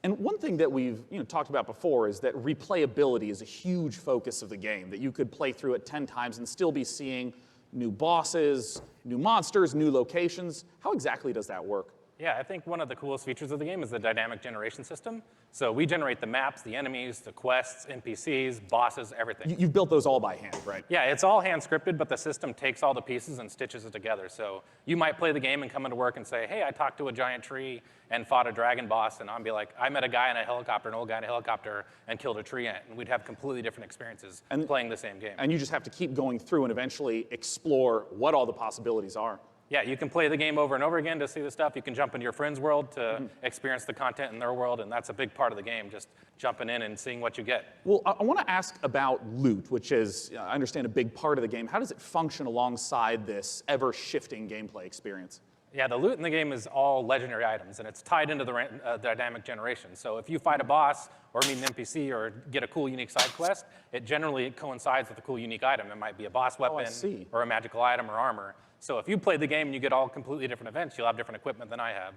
And one thing that we've talked about before is that replayability is a huge focus of the game, that you could play through it 10 times and still be seeing new bosses, new monsters, new locations. How exactly does that work? Yeah, I think one of the coolest features of the game is the dynamic generation system. So we generate the maps, the enemies, the quests, NPCs, bosses, everything. You've built those all by hand, right? Yeah, it's all hand scripted, but the system takes all the pieces and stitches it together. So you might play the game and come into work and say, hey, I talked to a giant tree and fought a dragon boss, and I'll be like, I met a guy in a helicopter, an old guy in a helicopter, and killed a tree ant. And we'd have completely different experiences playing the same game. And you just have to keep going through and eventually explore what all the possibilities are. Yeah, you can play the game over and over again to see the stuff. You can jump into your friend's world to experience the content in their world, and that's a big part of the game, just jumping in and seeing what you get. Well, I want to ask about loot, which is, I understand, a big part of the game. How does it function alongside this ever-shifting gameplay experience? Yeah, the loot in the game is all legendary items, and it's tied into the dynamic generation. So if you fight a boss or meet an NPC or get a cool, unique side quest, it generally coincides with a cool, unique item. It might be a boss weapon or a magical item or armor. So if you play the game and you get all completely different events, you'll have different equipment than I have.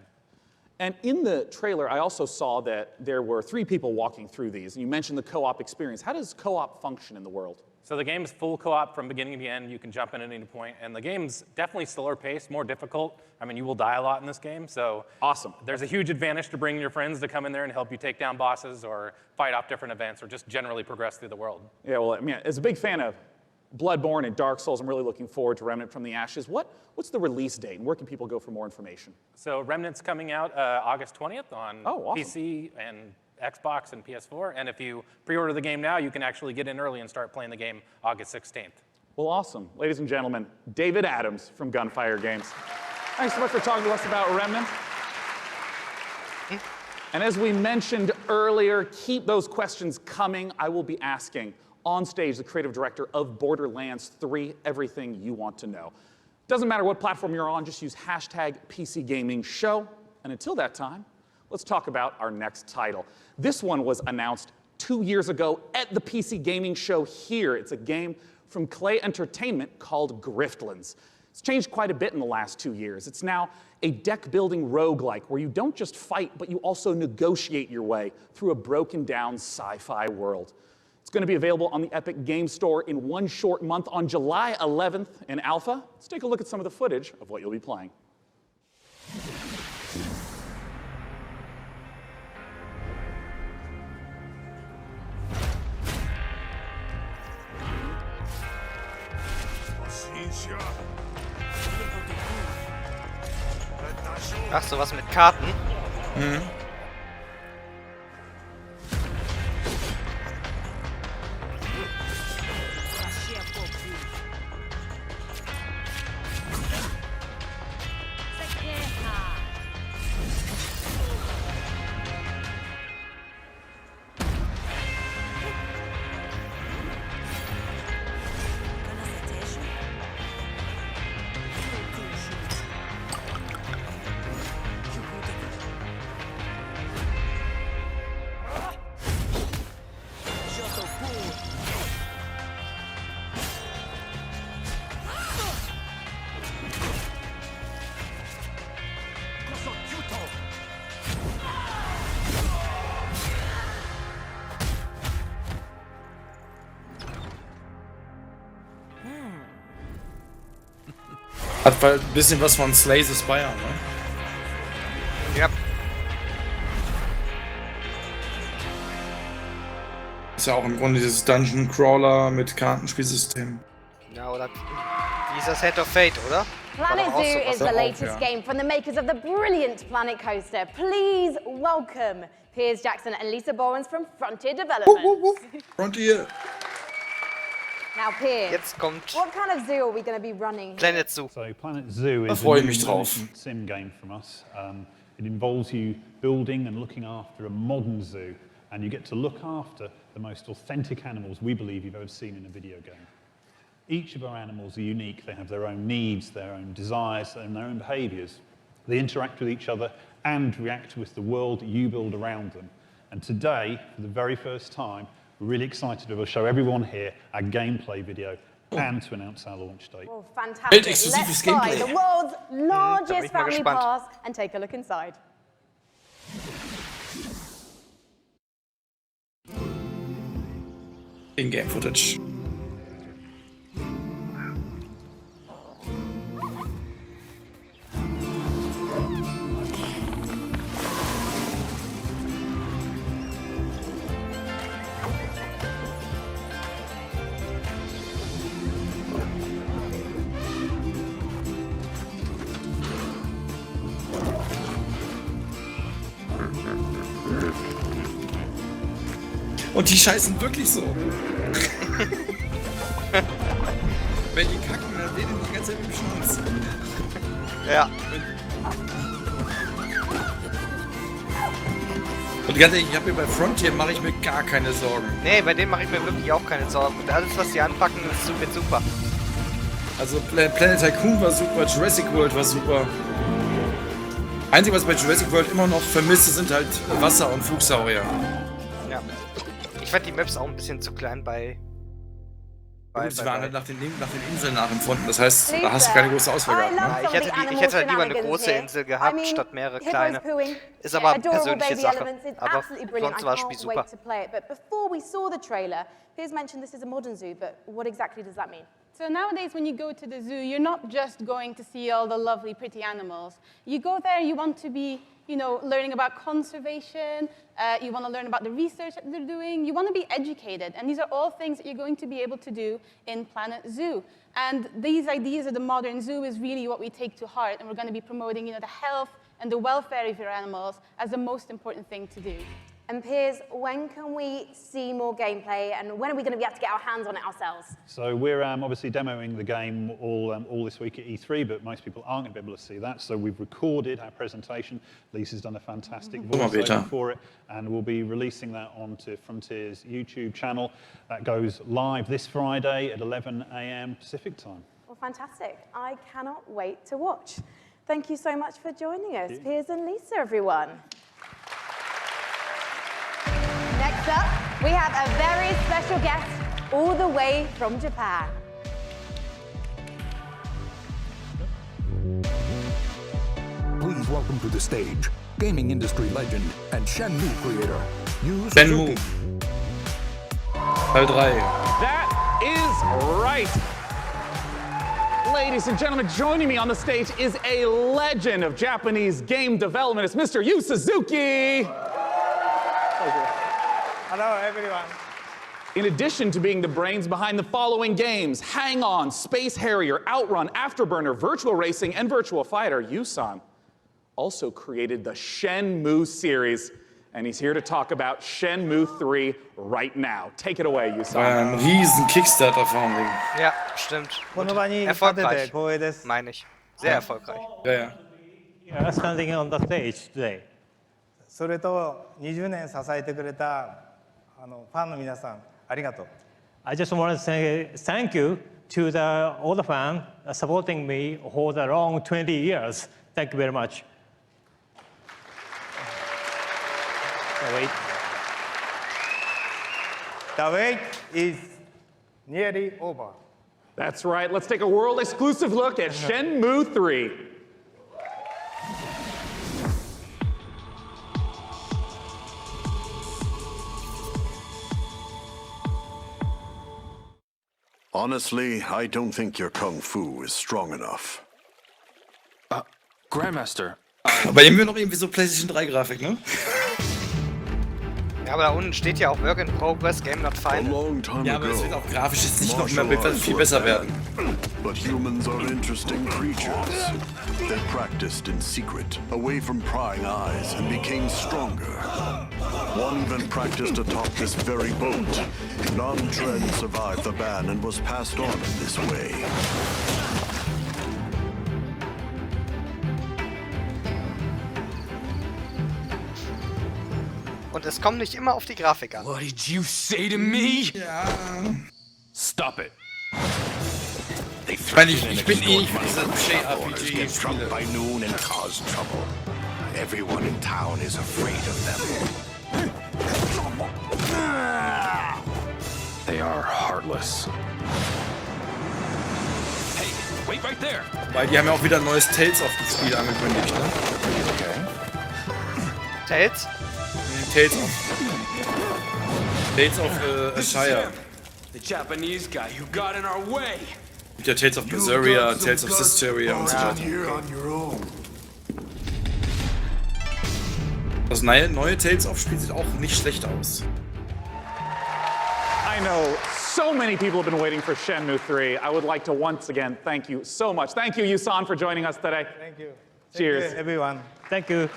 And in the trailer, I also saw that there were 3 people walking through these, and you mentioned the co-op experience. How does co-op function in the world? So the game's full co-op from beginning to end. You can jump in at any point, and the game's definitely slower paced, more difficult. I mean, you will die a lot in this game, so awesome. There's a huge advantage to bringing your friends to come in there and help you take down bosses or fight off different events or just generally progress through the world. Yeah, well, I mean, as a big fan of Bloodborne and Dark Souls. I'm really looking forward to Remnant from the Ashes. What's the release date, and where can people go for more information? So Remnant's coming out August 20th on awesome. PC and Xbox and PS4. And if you pre-order the game now, you can actually get in early and start playing the game August 16th. Well, awesome. Ladies and gentlemen, David Adams from Gunfire Games. Thanks so much for talking to us about Remnant. And as we mentioned earlier, keep those questions coming. I will be asking on stage the creative director of Borderlands 3 everything you want to know. Doesn't matter what platform you're on, just use hashtag PCGamingShow. And until that time, let's talk about our next title. This one was announced 2 years ago at the PC Gaming Show here. It's a game from Clay Entertainment called Griftlands. It's changed quite a bit in the last 2 years. It's now a deck-building roguelike where you don't just fight, but you also negotiate your way through a broken-down sci-fi world. It's going to be available on the Epic Game Store in one short month on July 11th in alpha. Let's take a look at some of the footage of what you'll be playing. Ach, sowas mit Karten? Mhm. Hat ein bisschen was von Slay the Spire, ne? Ja. Ist ja auch im Grunde dieses Dungeon Crawler mit Kartenspielsystem. Ja, oder dieser Set of Fate, oder? Planet Zoo is the latest game from the makers of the brilliant Planet Coaster. Please welcome Piers Jackson and Lisa Borens from Frontier Developments. Frontier. Now, Piers, Jetzt kommt what kind of zoo are we going to be running? Planet Zoo. So Planet Zoo is a new sim game from us. It involves you building and looking after a modern zoo, and you get to look after the most authentic animals we believe you've ever seen in a video game. Each of our animals are unique. They have their own needs, their own desires, and their own behaviors. They interact with each other and react with the world you build around them. And today, for the very first time, we're really excited to show everyone here our gameplay video and to announce our launch date. Well, fantastic. Let's try the world's bin largest ich mal family gespannt. pass and take a look inside. In-game footage. Und die scheißen wirklich so. Wenn die kacken, dann wedeln die ganze Zeit mit dem Schwanz. Ja. Und ganz ehrlich, ich habe mir bei Frontier mache ich mir gar keine Sorgen. Nee, bei denen mache ich mir wirklich auch keine Sorgen. Und alles, was die anpacken, wird super. Also Planet Tycoon war super, Jurassic World war super. Einzige, was bei Jurassic World immer noch vermisse, sind halt Wasser- und Flugsaurier. Ja. Ich fand die Maps auch ein bisschen zu klein bei... Sie waren halt nach den Inseln nachempfunden, das heißt, da hast du keine große Auswahl gehabt. Ne? Ich hätte halt lieber eine große Insel gehabt, statt mehrere kleine. Ist aber eine persönliche Sache. Aber sonst war das Spiel super. But before we saw the trailer, Piers mentioned this is a modern zoo, but what exactly does that mean? So nowadays, when you go to the zoo, you're not just going to see all the lovely, pretty animals. You go there, you want to be, learning about conservation. You want to learn about the research that they're doing. You want to be educated. And these are all things that you're going to be able to do in Planet Zoo. And these ideas of the modern zoo is really what we take to heart. And we're going to be promoting, the health and the welfare of your animals as the most important thing to do. And Piers, when can we see more gameplay, and when are we going to be able to get our hands on it ourselves? So we're obviously demoing the game all this week at E3, but most people aren't going to be able to see that. So we've recorded our presentation. Lisa's done a fantastic voiceover for it, and we'll be releasing that onto Frontier's YouTube channel. That goes live this Friday at 11 a.m. Pacific time. Well, fantastic. I cannot wait to watch. Thank you so much for joining us, Piers and Lisa, everyone. Next up, we have a very special guest all the way from Japan. Please welcome to the stage, gaming industry legend and Shenmue creator, Yu Suzuki. Teil 3. That is right. Ladies and gentlemen, joining me on the stage is a legend of Japanese game development. It's Mr. Yu Suzuki. Hello, everyone. In addition to being the brains behind the following games, Hang On, Space Harrier, Outrun, Afterburner, Virtual Racing, and Virtual Fighter, Yu-san also created the Shenmue series. And he's here to talk about Shenmue 3 right now. Take it away, Yu-san. Ein riesen Kickstarter vor allem. Ja, stimmt. Erfolgreich, meine ich. Sehr erfolgreich. Ja. You are standing on the stage today. それと20年支えてくれたファンの皆さん、ありがとう。I just want to say thank you to all the fans supporting me for the long 20 years. Thank you very much. The wait is nearly over. That's right. Let's take a world-exclusive look at Shenmue 3. Honestly, I don't think your Kung Fu is strong enough. Grandmaster. Aber eben wir noch irgendwie so PlayStation 3 Grafik, ne? Ja, aber da unten steht ja auch Work in Progress, Game Not Final. Ja, aber es wird auch grafisch jetzt nicht noch mehr viel besser werden. But humans are interesting creatures. They practiced in secret, away from prying eyes, and became stronger. One even practiced atop this very boat. Non-Tread survived the ban and was passed on in this way. Und es kommt nicht immer auf die Grafik an. What did you say to me? Ja. Stop it. Ich bin eh für diese JRPG-Spiele. By noon and cause trouble. Everyone in town is afraid of them. They are heartless. Hey, wait right there. Weil die haben ja auch wieder ein neues Tales of das Spiel angekündigt, ne? Okay. Tales? Tales of Shire. The Japanese guy who got in our way. Mit der Tales of Berseria, Tales of Systeria und so weiter. Das neue Tales of Spiel sieht auch nicht schlecht aus. I know so many people have been waiting for Shenmue 3. I would like to once again thank you so much. Thank you, Yu-san, for joining us today. Thank you. Cheers. Thank you, everyone. Thank you.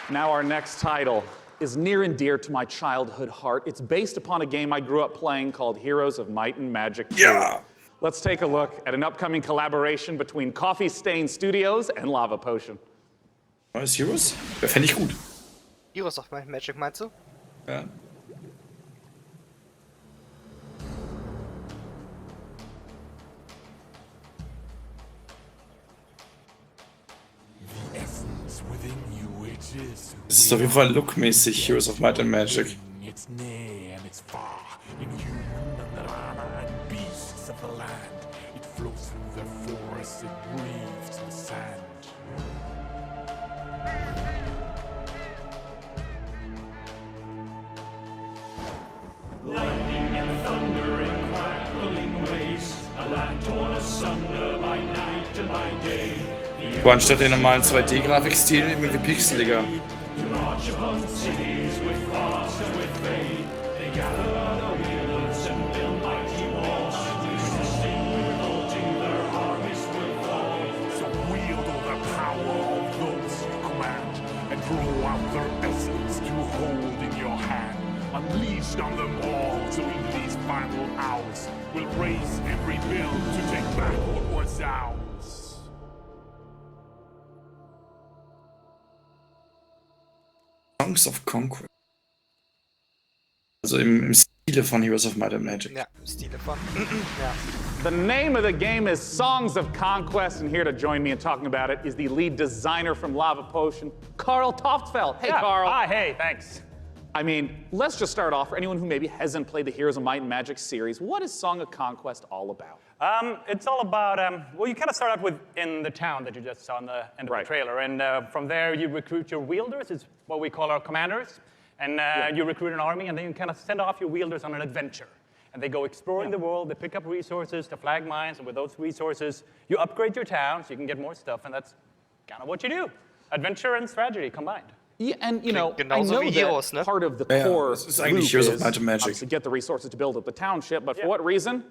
Now our next title is near and dear to my childhood heart. It's based upon a game I grew up playing called Heroes of Might and Magic 2. Yeah. Let's take a look at an upcoming collaboration between Coffee Stain Studios and Lava Potion. Neues Heroes? Ja, fände ich gut. Heroes of Might and Magic, meinst du? Ja. Es ist auf jeden Fall lookmäßig Heroes of Might and Magic. Its near and its far, inhuman and armor and beasts of the land. It flows through the forests, it breathes the sand. Lightning and thunder. Wo anstatt den normalen 2D-Grafikstil irgendwie pixeliger. Grow out their essence to hold in your hand. Unleashed on them all, so in these final hours, we'll raise every bill to take back what was ours. Songs of Conquest. Also im Stile von Heroes of Might and Magic. Ja, im Stile von. Ja. The name of the game is Songs of Conquest, and here to join me in talking about it is the lead designer from Lava Potion, Karl Toftfeld. Hey, Karl. Hi, hey, thanks. I mean, let's just start off, for anyone who maybe hasn't played the Heroes of Might and Magic series, what is Song of Conquest all about? It's all about, well, you kind of start out with in the town that you just saw in the end of the trailer, and from there you recruit your wielders, it's what we call our commanders, and you recruit an army, and then you kind of send off your wielders on an adventure. And they go exploring the world, they pick up resources to flag mines, and with those resources, you upgrade your town so you can get more stuff, and that's kind of what you do. Adventure and strategy combined. Yeah, and you know, I Genauso know wie that Heroes, ne? part of the core es ist eigentlich Heroes of Might and Magic. to get the resources to build up the township, but for what reason?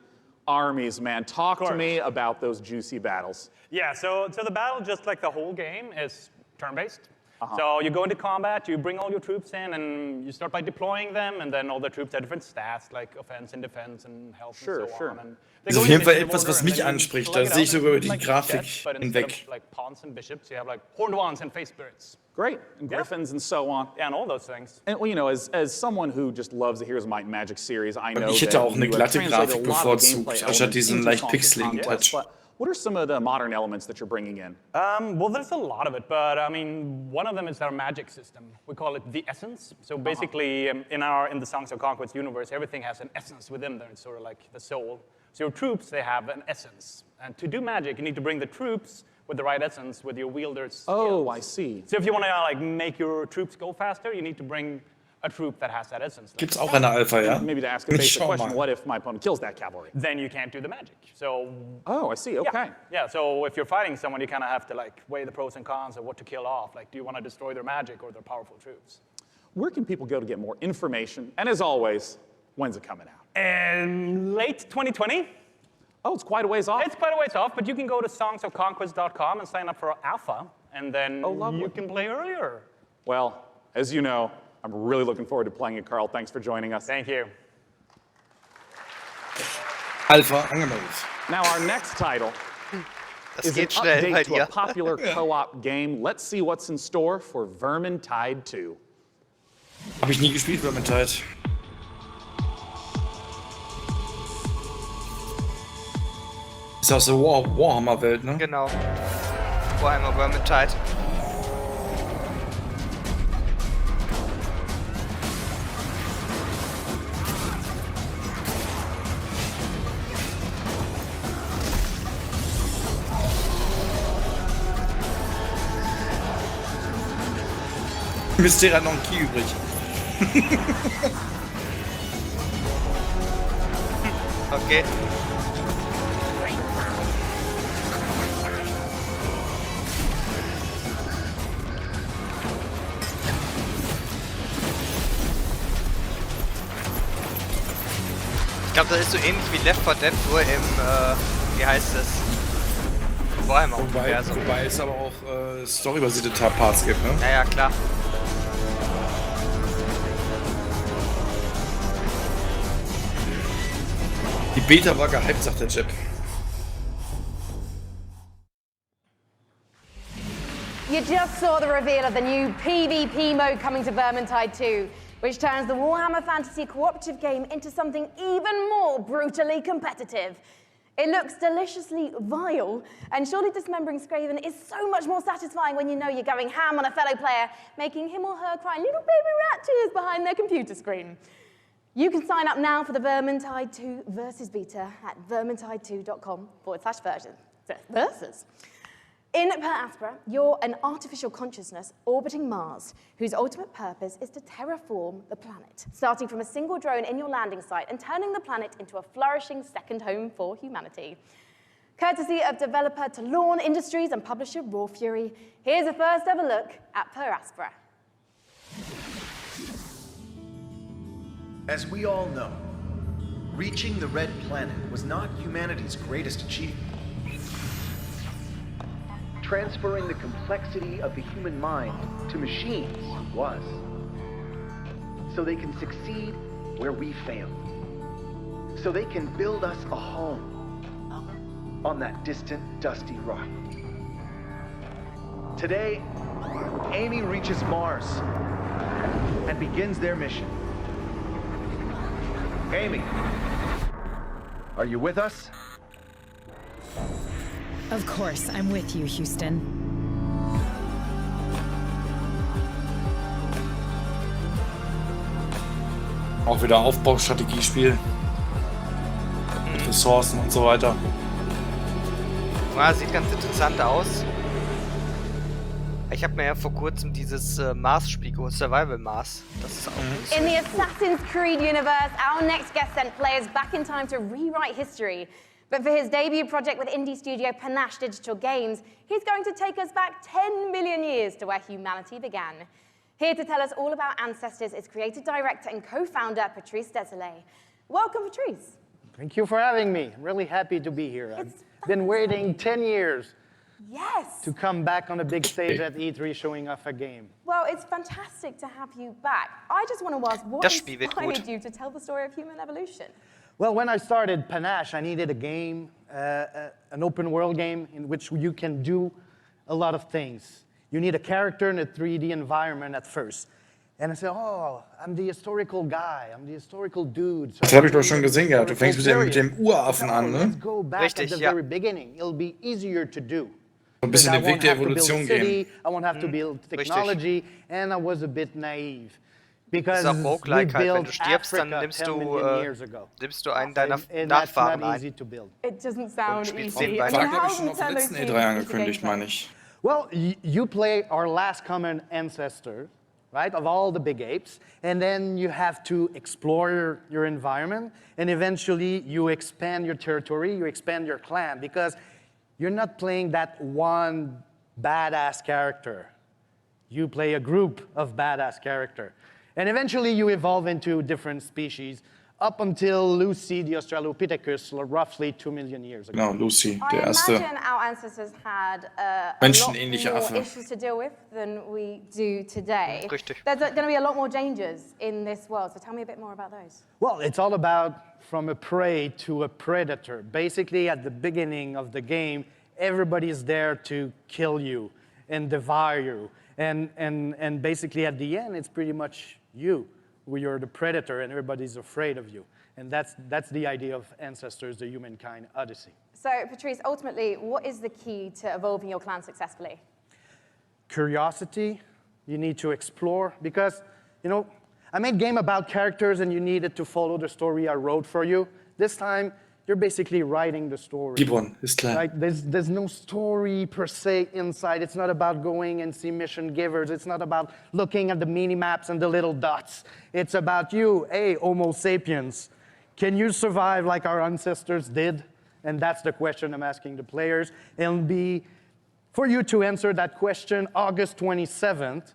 Armies, man. Talk to me about those juicy battles. Yeah, so the battle, just like the whole game, is turn-based. So you go into combat, you bring all your troops in, and you start by deploying them, and then all the troops have different stats, like offense and defense and health and so on. And Das ist auf jeden Fall etwas, was mich anspricht. Da sehe ich sogar über die Grafik hinweg. Like pawns and bishops, you have like horned ones and face spirits. Great, and griffins and so on. Yeah, and all those things. And well, you know, as someone who just loves the Heroes of Might and Magic series, I know Ich hätte auch eine glatte Grafik bevorzugt, anstatt diesen leicht pixeligen Touch. What are some of the modern elements that you're bringing in? Well, there's a lot of it, but I mean, one of them is our magic system. We call it the essence. So basically, in the Songs of Conquest universe, everything has an essence within there. It's sort of like the soul. So your troops, they have an essence. And to do magic, you need to bring the troops with the right essence, with your wielders. Oh, I see. So if you want to like make your troops go faster, you need to bring a troop that has that essence. Gibt's auch eine Alpha, ja? Maybe to ask a basic question, what if my opponent kills that cavalry? Then you can't do the magic. So. Oh, I see. Okay. Yeah. So if you're fighting someone, you kind of have to like weigh the pros and cons of what to kill off. Like, do you want to destroy their magic or their powerful troops? Where can people go to get more information? And as always, when's it coming out? Late 2020. Oh, it's quite a ways off. It's quite a ways off, but you can go to songsofconquest.com and sign up for alpha, and then you can play earlier. Well, as you know, I'm really looking forward to playing it, Karl. Thanks for joining us. Thank you. Alpha angemeldet. Now, our next title is an update to a popular co-op game. Let's see what's in store for Vermintide 2. Habe ich nie gespielt, Vermintide. Ist aus der Warhammer-Welt, ne? Genau. Warhammer Vermintide. Mysteria noch ein Key übrig. Okay. Ich glaube, das ist so ähnlich wie Left 4 Dead, nur im, wie heißt es? Warhammer-Universum. Wobei es aber auch storybasierte Parts gibt, ne? Ja, klar. Die Beta war gehypt, sagt der Jeb. You just saw the reveal of the new PvP mode coming to Vermintide 2, which turns the Warhammer Fantasy cooperative game into something even more brutally competitive. It looks deliciously vile, and surely dismembering Skaven is so much more satisfying when you know you're going ham on a fellow player, making him or her cry little baby rat tears behind their computer screen. You can sign up now for the Vermintide 2 Versus beta at vermintide2.com/versus. In Per Aspera, you're an artificial consciousness orbiting Mars, whose ultimate purpose is to terraform the planet, starting from a single drone in your landing site and turning the planet into a flourishing second home for humanity. Courtesy of developer Talon Industries and publisher Raw Fury, here's a first ever look at Per Aspera. As we all know, reaching the Red Planet was not humanity's greatest achievement. Transferring the complexity of the human mind to machines was. So they can succeed where we failed. So they can build us a home on that distant, dusty rock. Today, Amy reaches Mars and begins their mission. Amy, are you with us? Of course, I'm with you, Houston. Auch wieder Aufbaustrategiespiel. Mit Ressourcen und so weiter. Ja, sieht ganz interessant aus. Ich habe mir ja vor kurzem dieses Mars-Spiel geholt, Survival Mars. Das ist auch In the Assassin's Creed universe, our next guest sent players back in time to rewrite history. But for his debut project with indie studio Panache Digital Games, he's going to take us back 10 million years to where humanity began. Here to tell us all about ancestors is creative director and co-founder Patrice Desolé. Welcome, Patrice. Thank you for having me. I'm really happy to be here. I've been waiting 10 years to come back on a big stage at E3 showing off a game. Well, it's fantastic to have you back. I just want to ask, what inspired you to tell the story of human evolution? Well, when I started Panache, I needed a game, an open world game in which you can do a lot of things. You need a character in a 3D environment at first. And I said, oh, I'm the historical guy, I'm the historical dude. So Das habe ich doch schon gesehen gehabt. Du fängst mit dem Uraffen an, ne? Richtig, ja. Very beginning. It'll be easier to do. So ein bisschen den Weg der Evolution gehen. I won't have to build technology, and I was a bit naive. Because das ist auch Roguelike halt. Wenn du stirbst, dann nimmst du einen deiner Nachfahren ein. It doesn't sound easy. War, glaube ich, schon auf der letzten E3 angekündigt, meine ich. Well, you play our last common ancestor, right, of all the big apes, and then you have to explore your environment, and eventually you expand your territory, you expand your clan, because you're not playing that one badass character. You play a group of badass characters. And eventually you evolve into different species, up until Lucy, the Australopithecus, roughly 2 million years ago. Genau, Lucy, der I erste imagine our ancestors had a lot more Affe. issues to deal with than we do today. Richtig. There's going to be a lot more dangers in this world, so tell me a bit more about those. Well, it's all about from a prey to a predator. Basically, at the beginning of the game, everybody's there to kill you and devour you. And basically at the end, it's pretty much you, where you're the predator and everybody's afraid of you. And that's the idea of Ancestors, the Humankind Odyssey. So, Patrice, ultimately, what is the key to evolving your clan successfully? Curiosity. You need to explore, because, you know, I made a game about characters and you needed to follow the story I wrote for you. This time, you're basically writing the story. Gibon, ist klar. Like, there's no story per se inside. It's not about going and see mission givers. It's not about looking at the mini-maps and the little dots. It's about you, hey, Homo sapiens. Can you survive like our ancestors did? And that's the question I'm asking the players. It'll be for you to answer that question August 27th.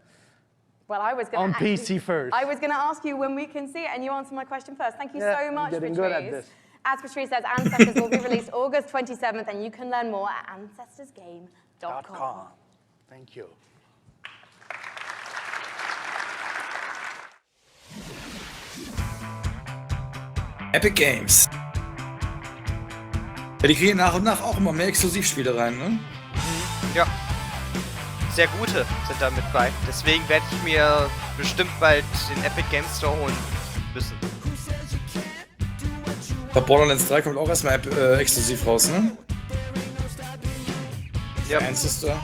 Well, I was going on PC first. I was going to ask you when we can see it, and you answered my question first. Thank you so much, getting Patrice. good at this. As Patrice says, Ancestors will be released August 27th, and you can learn more at ancestorsgame.com. Thank you. Epic Games. Ja, die kriegen nach und nach auch immer mehr Exklusivspiele rein, ne? Ja. Sehr gute sind da mit bei. Deswegen werde ich mir bestimmt bald den Epic Games Store holen müssen. Bei Borderlands 3 kommt auch erstmal exklusiv raus, ne? Ja. Ancestor.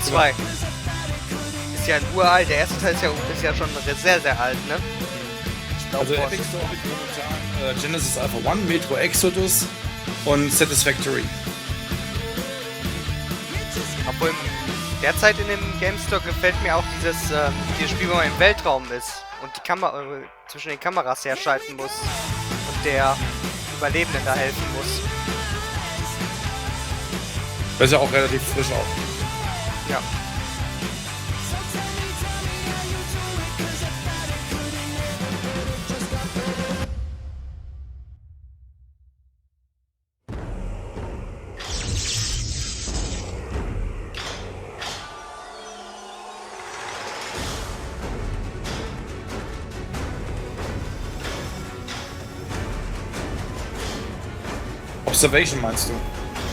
2. Ist ja ein uralt. Der erste Teil ist ja schon sehr, sehr alt, ne? Also Epic Store mit momentan Genesis Alpha 1, Metro Exodus und Satisfactory. Obwohl derzeit in dem Game Store gefällt mir auch dieses Spiel, wo man im Weltraum ist und die Kamera zwischen den Kameras herschalten muss und der Überlebenden da helfen muss. Das ist ja auch relativ frisch auch. Ja. Observation meinst du?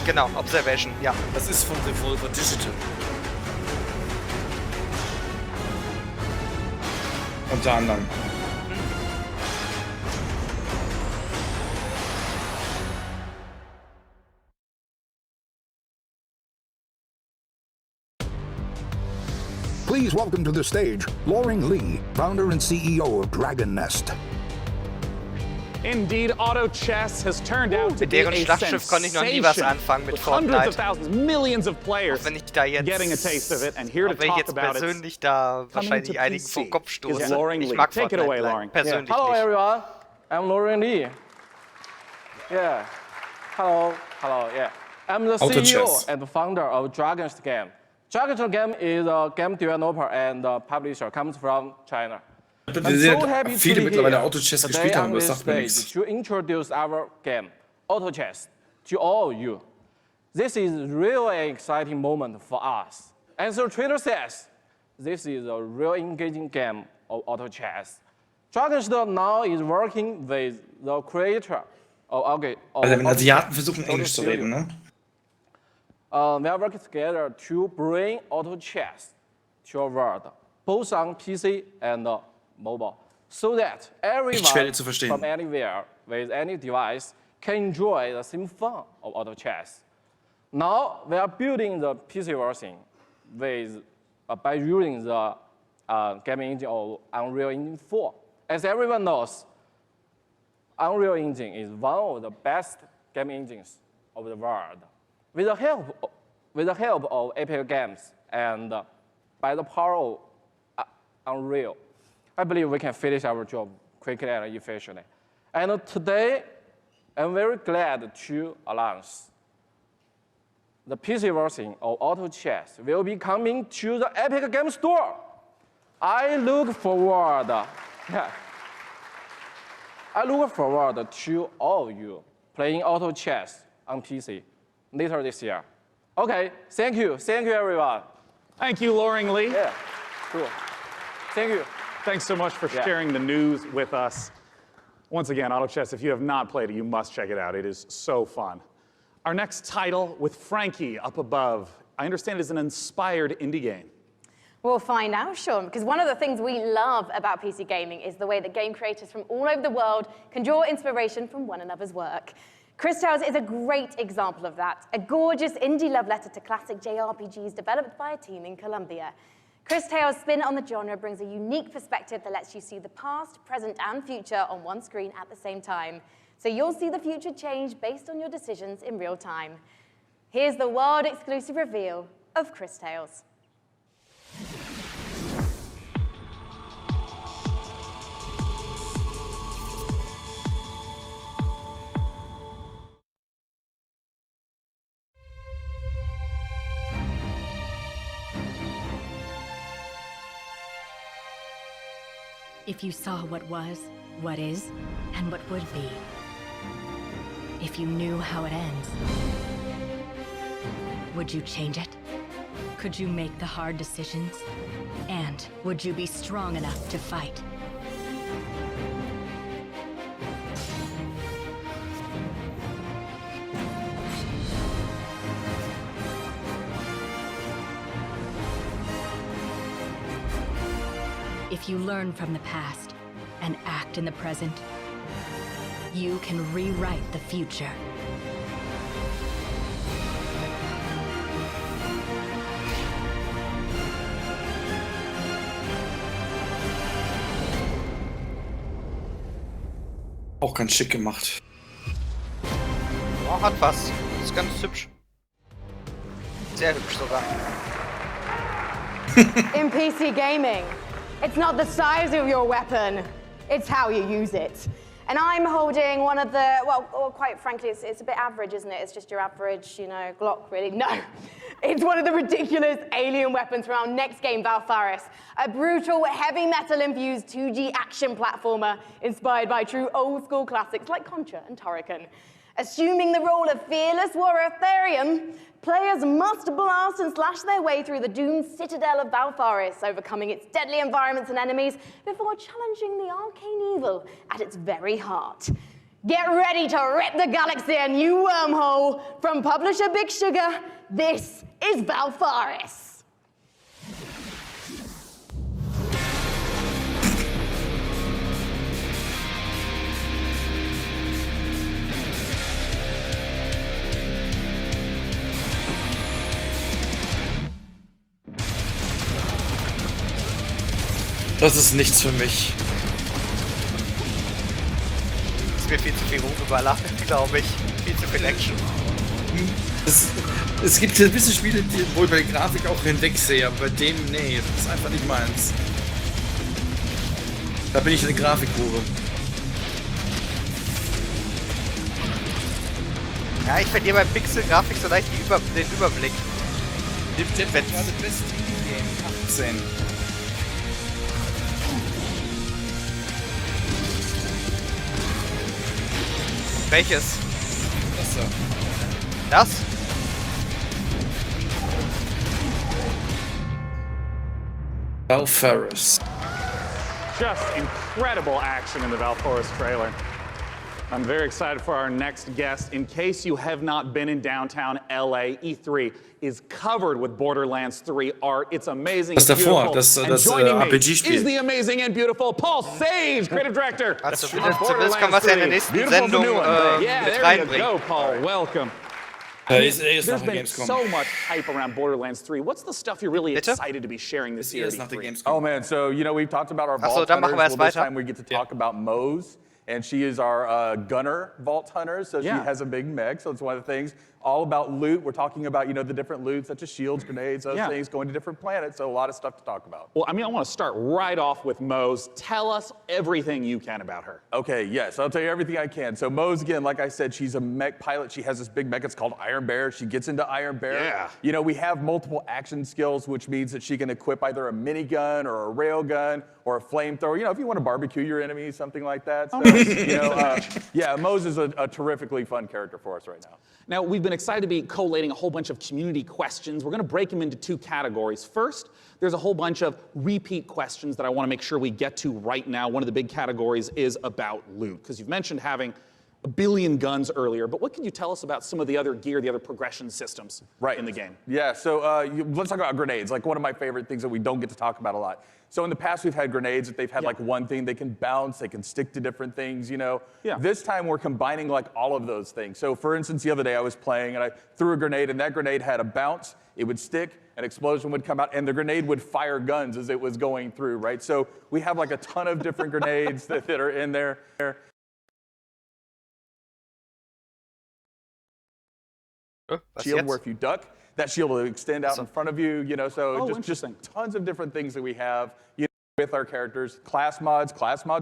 Genau, Observation, ja. Das ist von Devolver Digital. Unter anderem. Please welcome to the stage, Loring Lee, founder and CEO of Dragon Nest. Indeed, Auto Chess has turned out to be a Schlachtschiff konnte ich noch nie was anfangen mit hundreds of thousands, millions of players wenn ich da jetzt, getting a taste of it, and here to talk about it, persönlich da wahrscheinlich einigen vom Kopf stoße. Ich mag Take it away, Loring. Persönlich Hello, nicht. everyone. I'm Loring Lee. Yeah. Hello. Yeah. I'm the CEO and the founder of Dragon's Game. Dragon's Game is a game developer and publisher. Comes from China. I'm so happy to be here today on this stage to introduce our game, Auto Chess, to all of you. This is really an exciting moment for us. As the trailer says, this is a real engaging game of Auto Chess. Dragon's now is working with the creator of Also wenn Asiaten versuchen Englisch zu reden, ne? We are working together to bring Auto Chess to your world, both on PC and mobile, so that everyone from anywhere with any device can enjoy the same fun of Auto Chess. Now we are building the PC version with by using the gaming engine of Unreal Engine 4. As everyone knows, Unreal Engine is one of the best gaming engines of the world. With the help of Epic Games and by the power of Unreal, I believe we can finish our job quickly and efficiently. And today, I'm very glad to announce the PC version of Auto Chess will be coming to the Epic Games Store. I look forward to all of you playing Auto Chess on PC later this year. Okay, thank you everyone. Thank you, Loring Lee. Yeah, cool. Thank you. Thanks so much for sharing the news with us. Once again, Auto Chess, if you have not played it, you must check it out. It is so fun. Our next title with Frankie up above, I understand is an inspired indie game. We'll find out, Sean, because one of the things we love about PC gaming is the way that game creators from all over the world can draw inspiration from one another's work. Cris Tales is a great example of that, a gorgeous indie love letter to classic JRPGs developed by a team in Colombia. Cris Tales' spin on the genre brings a unique perspective that lets you see the past, present, and future on one screen at the same time. So you'll see the future change based on your decisions in real time. Here's the world-exclusive reveal of Cris Tales. If you saw what was, what is, and what would be. If you knew how it ends. Would you change it? Could you make the hard decisions? And would you be strong enough to fight? If you learn from the past and act in the present, you can rewrite the future. Auch ganz schick gemacht. Oh, hat was. Ist ganz hübsch. Sehr hübsch sogar. In PC gaming, it's not the size of your weapon, it's how you use it. And I'm holding one of the, well, quite frankly, it's a bit average, isn't it? It's just your average, you know, Glock, really. No, it's one of the ridiculous alien weapons from our next game, Valfaris. A brutal, heavy metal-infused 2G action platformer inspired by true old-school classics like Contra and Turrican. Assuming the role of fearless warrior Therian, players must blast and slash their way through the doomed citadel of Valfaris, overcoming its deadly environments and enemies before challenging the arcane evil at its very heart. Get ready to rip the galaxy a new wormhole. From publisher Big Sugar, this is Valfaris. Das ist nichts für mich. Das ist mir viel zu viel rumgeballert, glaube ich. Viel zu viel Action. Es gibt gewisse Spiele, wo ich bei der Grafik auch hinwegsehe, aber bei dem, nee, das ist einfach nicht meins. Da bin ich eine Grafikhure. Ja, ich verliere bei Pixel-Grafik so leicht den Überblick. Gerade Best Game 18. Welches? Das da. Das? Valfaris. Just incredible action in the Valfaris trailer. I'm very excited for our next guest. In case you have not been in downtown LA, E3 is covered with Borderlands 3 art. It's amazing. Das davor, das RPG-Spiel. Is the amazing and beautiful Paul Sage, creative director. Zumindest kann was ja in der nächsten Sendung mit reinbringen. Go, Paul. Welcome. There's been so much hype around Borderlands 3. What's the stuff you're really excited to be sharing this year? Oh man, so you know we've talked about our vault hunters. Well, this time we get to talk about Mose. And she is our gunner vault hunter, so she has a big mech, so it's one of the things. All about loot. We're talking about, you know, the different loot, such as shields, grenades, those things, going to different planets, so a lot of stuff to talk about. Well, I mean, I want to start right off with Mose. Tell us everything you can about her. Okay, yes, I'll tell you everything I can. So Mose, again, like I said, she's a mech pilot. She has this big mech, it's called Iron Bear. She gets into Iron Bear. Yeah. You know, we have multiple action skills, which means that she can equip either a minigun or a railgun or a flamethrower. You know, if you want to barbecue your enemies, something like that. So, you know, yeah, Mose is a terrifically fun character for us right now. Now, we've been excited to be collating a whole bunch of community questions. We're going to break them into two categories. First, there's a whole bunch of repeat questions that I want to make sure we get to right now. One of the big categories is about loot, because you've mentioned having a billion guns earlier, but what can you tell us about some of the other gear, the other progression systems in the game? Yeah, so let's talk about grenades, like one of my favorite things that we don't get to talk about a lot. So in the past, we've had grenades that they've had like one thing. They can bounce, they can stick to different things, you know. This time, we're combining like all of those things. So for instance, the other day I was playing and I threw a grenade and that grenade had a bounce, it would stick, an explosion would come out, and the grenade would fire guns as it was going through, right? So we have like a ton of different grenades that are in there. Shield where if you duck, that shield will extend out in front of you, you know, so just tons of different things that we have, you know, with our characters. Class mods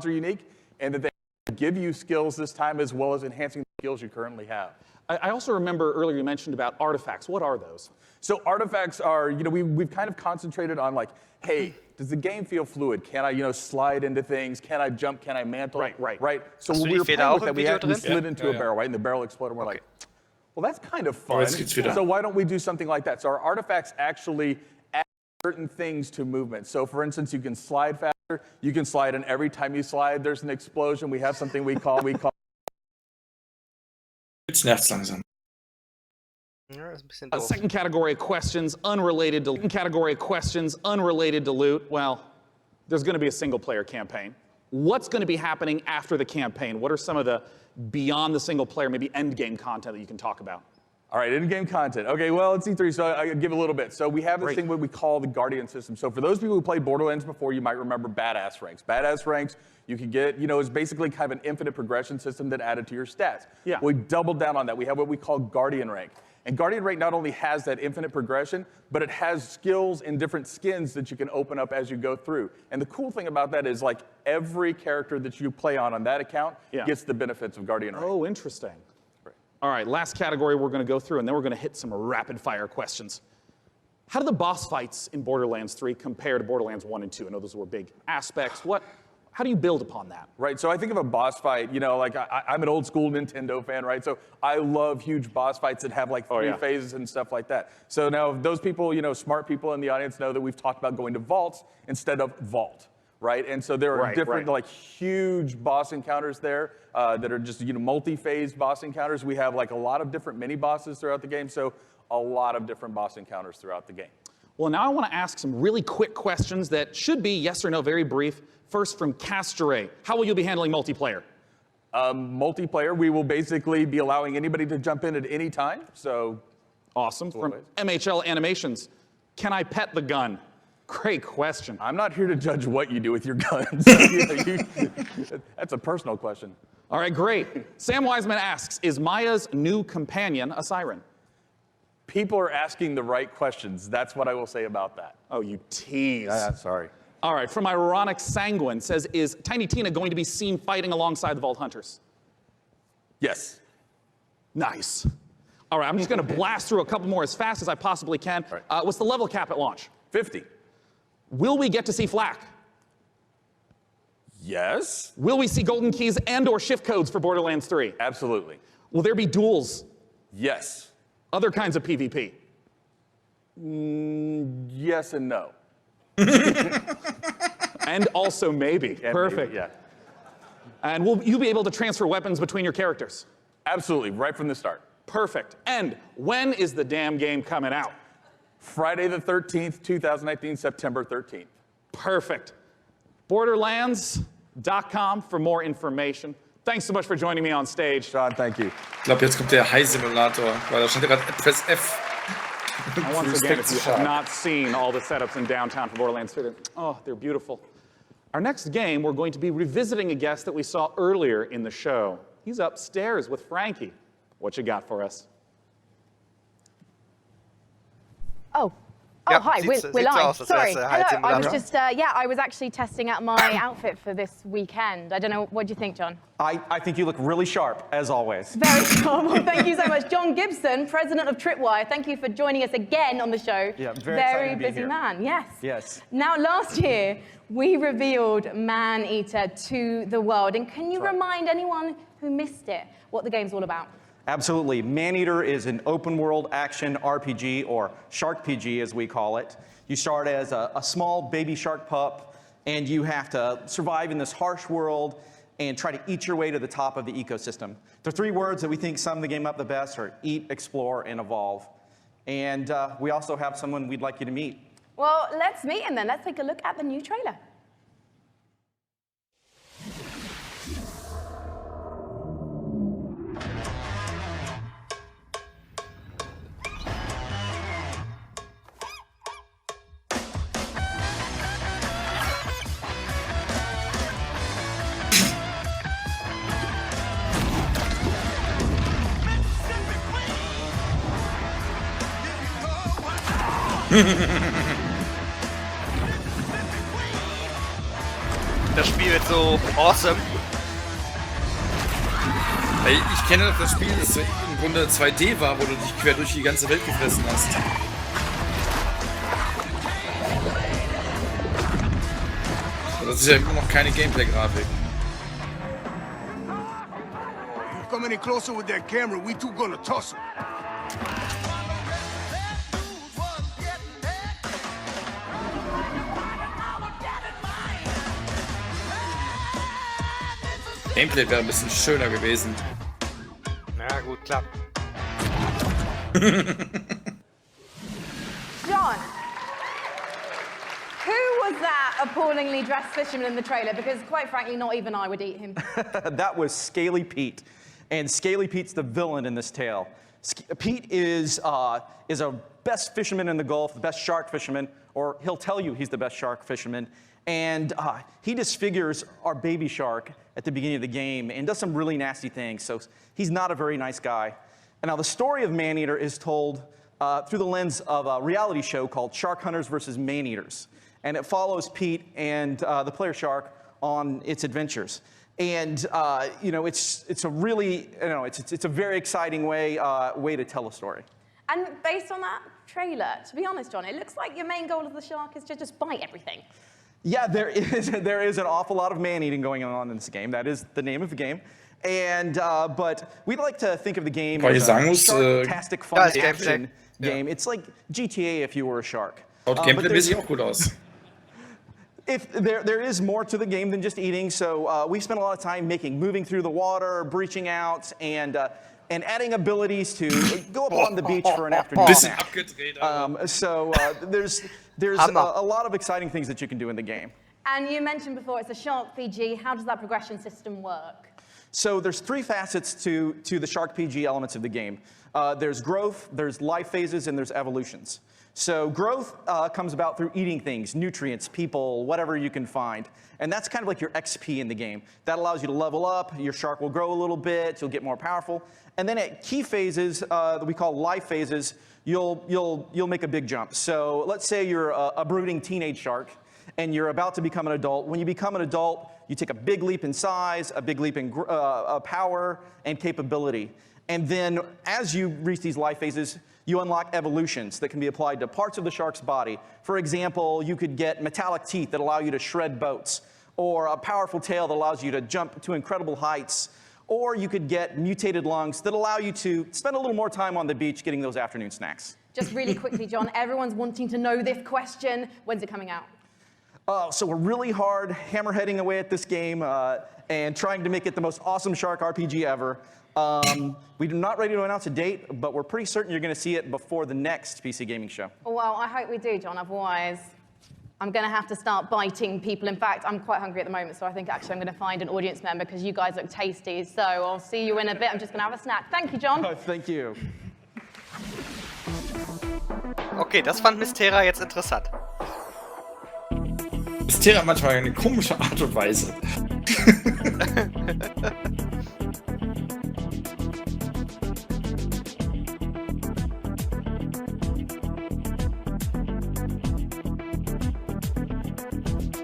are unique, and that they give you skills this time as well as enhancing the skills you currently have. I also remember earlier you mentioned about artifacts. What are those? So artifacts are, you know, we've kind of concentrated on like, hey, does the game feel fluid? Can I, you know, slide into things? Can I jump? Can I mantle? Right. So when we were playing with that, we slid into a barrel, right? And the barrel exploded, and we're like, well, that's kind of fun. So why don't we do something like that? So our artifacts actually add certain things to movement. So for instance, you can slide faster. You can slide, and every time you slide, there's an explosion. We have something we call. Jetzt nervt's langsam. Second category of questions unrelated to loot. Well, there's going to be a single-player campaign. What's going to be happening after the campaign? What are some of the beyond the single player, maybe end game content that you can talk about? All right, in-game content. Okay, well, it's E3, so I'll give a little bit. So we have this thing what we call the Guardian system. So for those people who played Borderlands before, you might remember Badass Ranks. Badass Ranks, you can get, is basically kind of an infinite progression system that added to your stats. Yeah. We doubled down on that. We have what we call Guardian Rank. And Guardian Rank not only has that infinite progression, but it has skills and different skins that you can open up as you go through. And the cool thing about that is, like, every character that you play on that account gets the benefits of Guardian Rank. Oh, interesting. All right, last category we're going to go through, and then we're going to hit some rapid-fire questions. How do the boss fights in Borderlands 3 compare to Borderlands 1 and 2? I know those were big aspects. How do you build upon that? Right, so I think of a boss fight, like I'm an old school Nintendo fan, right? So I love huge boss fights that have like three phases and stuff like that. So now those people, smart people in the audience know that we've talked about going to vaults instead of vault, right? And so there are different like huge boss encounters there that are just, multi-phase boss encounters. We have like a lot of different mini bosses throughout the game, so a lot of different boss encounters throughout the game. Well, now I want to ask some really quick questions that should be yes or no, very brief. First from Castore, how will you be handling multiplayer? Multiplayer, we will basically be allowing anybody to jump in at any time, so. Awesome. From MHL Animations, can I pet the gun? Great question. I'm not here to judge what you do with your guns. That's a personal question. All right, great. Sam Wiseman asks, is Maya's new companion a siren? People are asking the right questions. That's what I will say about that. Oh, you tease. Sorry. All right, from Ironic Sanguine says, is Tiny Tina going to be seen fighting alongside the Vault Hunters? Yes. Nice. All right, I'm just going to blast through a couple more as fast as I possibly can. Right. What's the level cap at launch? 50. Will we get to see flak? Yes. Will we see golden keys and or shift codes for Borderlands 3? Absolutely. Will there be duels? Yes. Other kinds of PvP? Yes and no. And also maybe. And perfect. Maybe, yeah. And will you be able to transfer weapons between your characters? Absolutely, right from the start. Perfect. And when is the damn game coming out? Friday the 13th, 2019, September 13th. Perfect. Borderlands.com for more information. Thanks so much for joining me on stage. Sean, thank you. Ich glaube, jetzt kommt der High-Simulator, weil da stand ja gerade Press F. And once again, if you have not seen all the setups in downtown for Borderlands 3, they're beautiful. Our next game, we're going to be revisiting a guest that we saw earlier in the show. He's upstairs with Frankie. What you got for us? Oh, hi, we're live. Sorry. Hello, I was just, I was actually testing out my outfit for this weekend. I don't know, what do you think, John? I think you look really sharp, as always. Very sharp. Well, thank you so much. John Gibson, president of Tripwire, thank you for joining us again on the show. Yeah, very busy man, yes. Yes. Now, last year, we revealed Man-Eater to the world. And can you remind anyone who missed it what the game's all about? Absolutely. Man-Eater is an open-world action RPG, or Shark PG as we call it. You start as a small baby shark pup, and you have to survive in this harsh world and try to eat your way to the top of the ecosystem. The three words that we think sum the game up the best are eat, explore, and evolve. And we also have someone we'd like you to meet. Well, let's meet him then. Let's take a look at the new trailer. Das Spiel wird so awesome. Ich kenne das Spiel, das im Grunde 2D war, wo du dich quer durch die ganze Welt gefressen hast. Aber das ist ja immer noch keine Gameplay-Grafik. Come any closer with that camera, we two gonna tussle. Gameplay wäre ein bisschen schöner gewesen. Na gut, klar. John, who was that appallingly dressed fisherman in the trailer? Because quite frankly, not even I would eat him. That was Scaly Pete. And Scaly Pete's the villain in this tale. Pete is a best fisherman in the Gulf, the best shark fisherman, or he'll tell you he's the best shark fisherman. And he disfigures our baby shark at the beginning of the game and does some really nasty things. So he's not a very nice guy. And now the story of Maneater is told through the lens of a reality show called Shark Hunters versus Maneaters. And it follows Pete and the player shark on its adventures. And it's a really, it's a very exciting way to tell a story. And based on that trailer, to be honest, John, it looks like your main goal of the shark is to just bite everything. Yeah, there is an awful lot of man-eating going on in this game. That is the name of the game. And but we like to think of the game as a shark-tastic fun action game. It's like GTA if you were a shark. Gameplay-mäßig auch gut aus. If there is more to the game than just eating, so we spent a lot of time moving through the water, breaching out, and adding abilities to go up on the beach for an afternoon snack. There's a lot of exciting things that you can do in the game. And you mentioned before it's a Shark PG. How does that progression system work? So there's 3 facets to the Shark PG elements of the game. There's growth, there's life phases, and there's evolutions. So growth comes about through eating things, nutrients, people, whatever you can find. And that's kind of like your XP in the game. That allows you to level up, your shark will grow a little bit, you'll get more powerful. And then at key phases that we call life phases, you'll make a big jump. So let's say you're a brooding teenage shark and you're about to become an adult. When you become an adult, you take a big leap in size, a big leap in power and capability. And then as you reach these life phases, you unlock evolutions that can be applied to parts of the shark's body. For example, you could get metallic teeth that allow you to shred boats, or a powerful tail that allows you to jump to incredible heights, or you could get mutated lungs that allow you to spend a little more time on the beach getting those afternoon snacks. Just really quickly, John, everyone's wanting to know this question. When's it coming out? So we're really hard hammerheading away at this game and trying to make it the most awesome shark RPG ever. We're not ready to announce a date, but we're pretty certain you're going to see it before the next PC gaming show. Well, I hope we do, John. Otherwise, I'm going to have to start biting people. In fact, I'm quite hungry at the moment, so I think actually I'm going to find an audience member because you guys look tasty. So I'll see you in a bit. I'm just going to have a snack. Thank you, John. Thank you. Okay, das fand Mystera jetzt interessant. Mystera hat manchmal eine komische Art und Weise.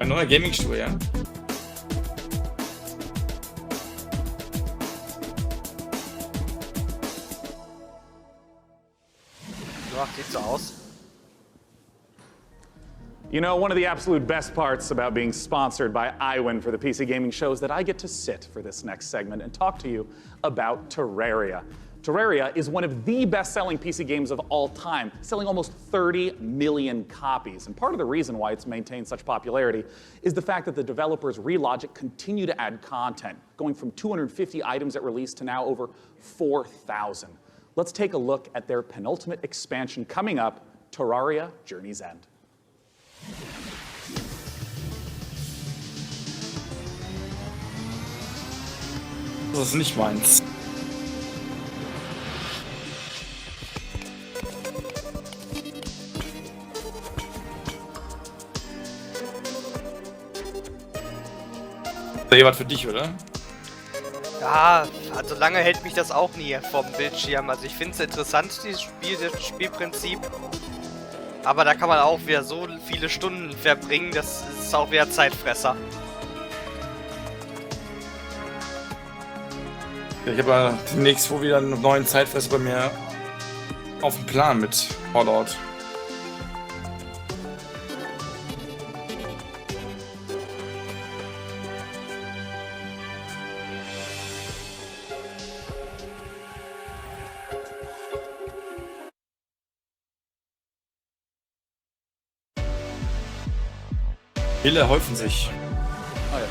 Ein neuer Gaming-Stuhl, ja? Ja, sieht so aus. You know, one of the absolute best parts about being sponsored by iWin for the PC Gaming Show is that I get to sit for this next segment and talk to you about Terraria. Terraria is one of the best-selling PC games of all time, selling almost 30 million copies. And part of the reason why it's maintained such popularity is the fact that the developers Relogic continue to add content, going from 250 items at release to now over 4,000. Let's take a look at their penultimate expansion coming up, Terraria Journey's End. Das ist nicht meins. Das ist jemand für dich, oder? Ja, also lange hält mich das auch nie vom Bildschirm. Also ich finde es interessant, das Spielprinzip. Aber da kann man auch wieder so viele Stunden verbringen, das ist auch wieder Zeitfresser. Ich habe ja demnächst wohl wieder einen neuen Zeitfresser bei mir auf dem Plan mit Fallout. Wille häufen sich. Oh, yeah.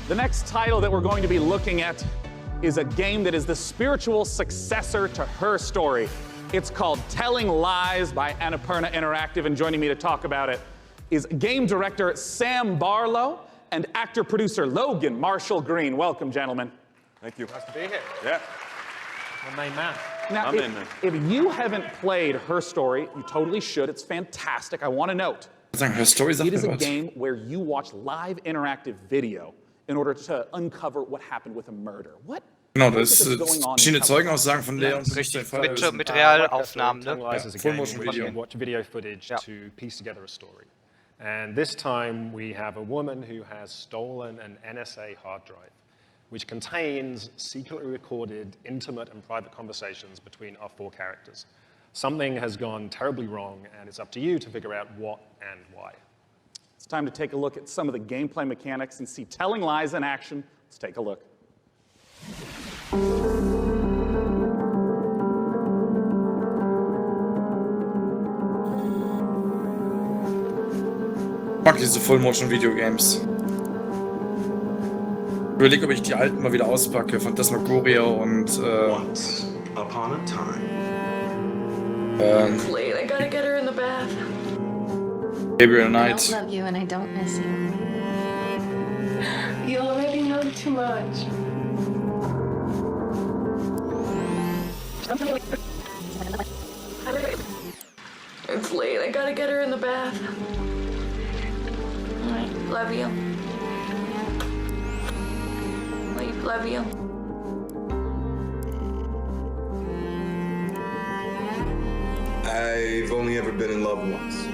The next title that we're going to be looking at is a game that is the spiritual successor to Her Story. It's called Telling Lies by Annapurna Interactive, and joining me to talk about it is game director Sam Barlow and actor-producer Logan Marshall Green. Welcome, gentlemen. Thank you. Nice to be here. Yeah. My main man. Now, if you haven't played Her Story, you totally should. It's fantastic. I want to note, it is a game where you watch live interactive video in order to uncover what happened with a murder. What? Genau, das ist verschiedene Zeugenaussagen von der und mit Realaufnahmen, ne? Watch video footage to piece together a story. And this time we have a woman who has stolen an NSA hard drive, which contains secretly recorded, intimate and private conversations between our 4 characters. Something has gone terribly wrong, and it's up to you to figure out what and why. It's time to take a look at some of the gameplay mechanics and see Telling Lies in action. Let's take a look. Ich mag diese Full-Motion-Video-Games. Ich überlege, ob ich die alten mal wieder auspacke, Phantasmagoria und Once upon a time. It's late. I gotta get her in the bath. Gabriel Knight. I don't love you and I don't miss you. You already know too much. It's late. I gotta get her in the bath. Love you. Love you. I've only ever been in love once.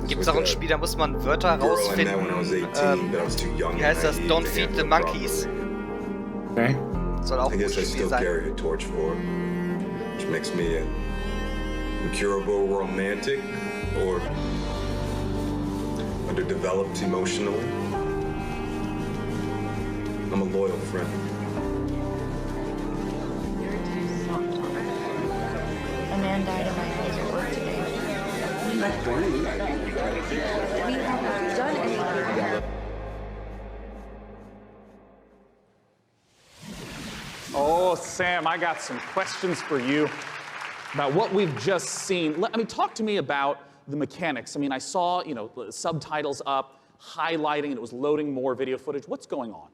Gibt es auch ein Spiel, da muss man Wörter rausfinden. Wie heißt das? Don't feed the monkeys. Okay. Soll auch I guess I still carry a torch for it, which makes me an incurable romantic or underdeveloped emotionally. I'm a loyal friend. A man died in my eyes at work today. We haven't done anything. Oh, Sam, I got some questions for you about what we've just seen. I mean, talk to me about the mechanics. I mean, I saw, subtitles up, highlighting, and it was loading more video footage. What's going on?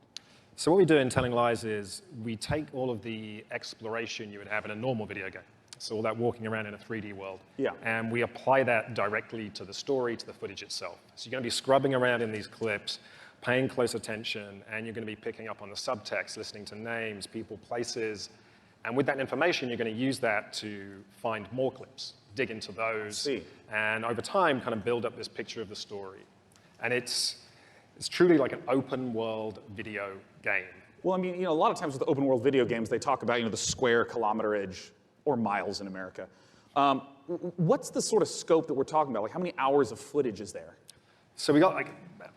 So what we do in Telling Lies is we take all of the exploration you would have in a normal video game. So all that walking around in a 3D world. Yeah. And we apply that directly to the story, to the footage itself. So you're going to be scrubbing around in these clips, paying close attention, and you're going to be picking up on the subtext, listening to names, people, places. And with that information, you're going to use that to find more clips, dig into those, and over time kind of build up this picture of the story. And it's truly like an open world video game. Well, I mean, a lot of times with open world video games, they talk about, the square kilometerage or miles in America. What's the sort of scope that we're talking about? Like, how many hours of footage is there? So we got like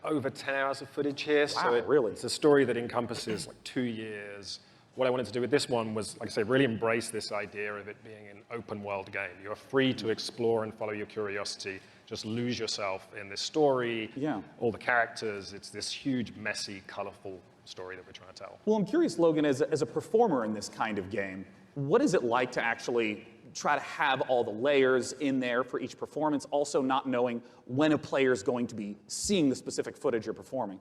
over 10 hours of footage here. Wow, really? It's a story that encompasses like 2 years. What I wanted to do with this one was, like I say, really embrace this idea of it being an open world game. You're free to explore and follow your curiosity. Just lose yourself in this story, all the characters. It's this huge, messy, colorful story that we're trying to tell. Well, I'm curious, Logan, as a performer in this kind of game, what is it like to actually try to have all the layers in there for each performance, also not knowing when a player is going to be seeing the specific footage you're performing?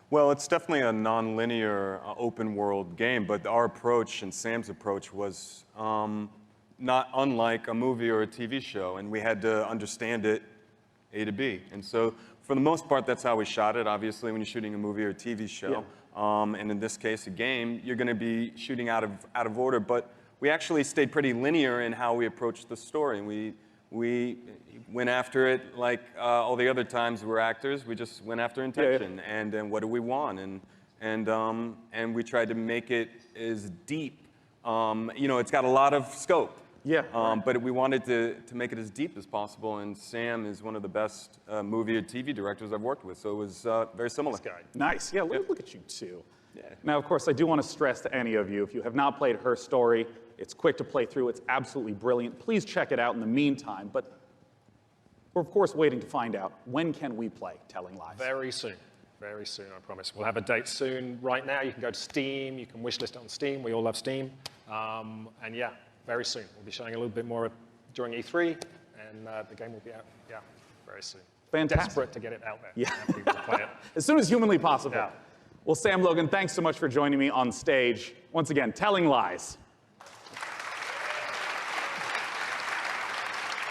Well, it's definitely a non-linear open world game, but our approach and Sam's approach was not unlike a movie or a TV show, and we had to understand it A to B. And so for the most part, that's how we shot it. Obviously, when you're shooting a movie or a TV show, and in this case, a game, you're going to be shooting out of order, but we actually stayed pretty linear in how we approached the story. And we went after it like all the other times we were actors. We just went after intention and what do we want, and we tried to make it as deep. It's got a lot of scope. But we wanted to make it as deep as possible, and Sam is one of the best movie or TV directors I've worked with, so it was very similar. Nice. Yeah, look at you too. Now, of course, I do want to stress to any of you, if you have not played Her Story, it's quick to play through. It's absolutely brilliant. Please check it out in the meantime. But we're, of course, waiting to find out, when can we play Telling Lies? Very soon. Very soon, I promise. We'll have a date soon. Right now, you can go to Steam. You can wishlist it on Steam. We all love Steam. And yeah, very soon. We'll be showing a little bit more during E3, and the game will be out, very soon. Fantastic. Desperate to get it out there. Yeah. And people to play it. As soon as humanly possible. Well, Sam Logan, thanks so much for joining me on stage. Once again, Telling Lies.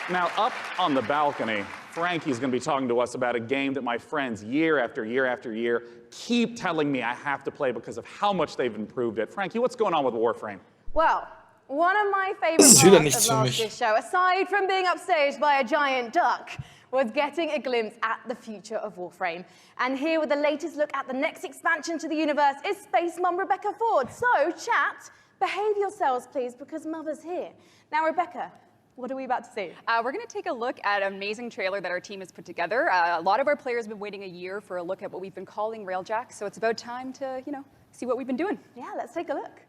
Now, up on the balcony, Frankie's going to be talking to us about a game that my friends, year after year after year, keep telling me I have to play because of how much they've improved it. Frankie, what's going on with Warframe? Well, one of my favorite parts of last year's show, aside from being upstaged by a giant duck, was getting a glimpse at the future of Warframe. And here with the latest look at the next expansion to the universe is Space Mum Rebecca Ford. So, chat, behave yourselves, please, because Mother's here. Now, Rebecca, what are we about to see? We're going to take a look at an amazing trailer that our team has put together. A lot of our players have been waiting a year for a look at what we've been calling Railjack, so it's about time to, you know, see what we've been doing. Yeah, let's take a look.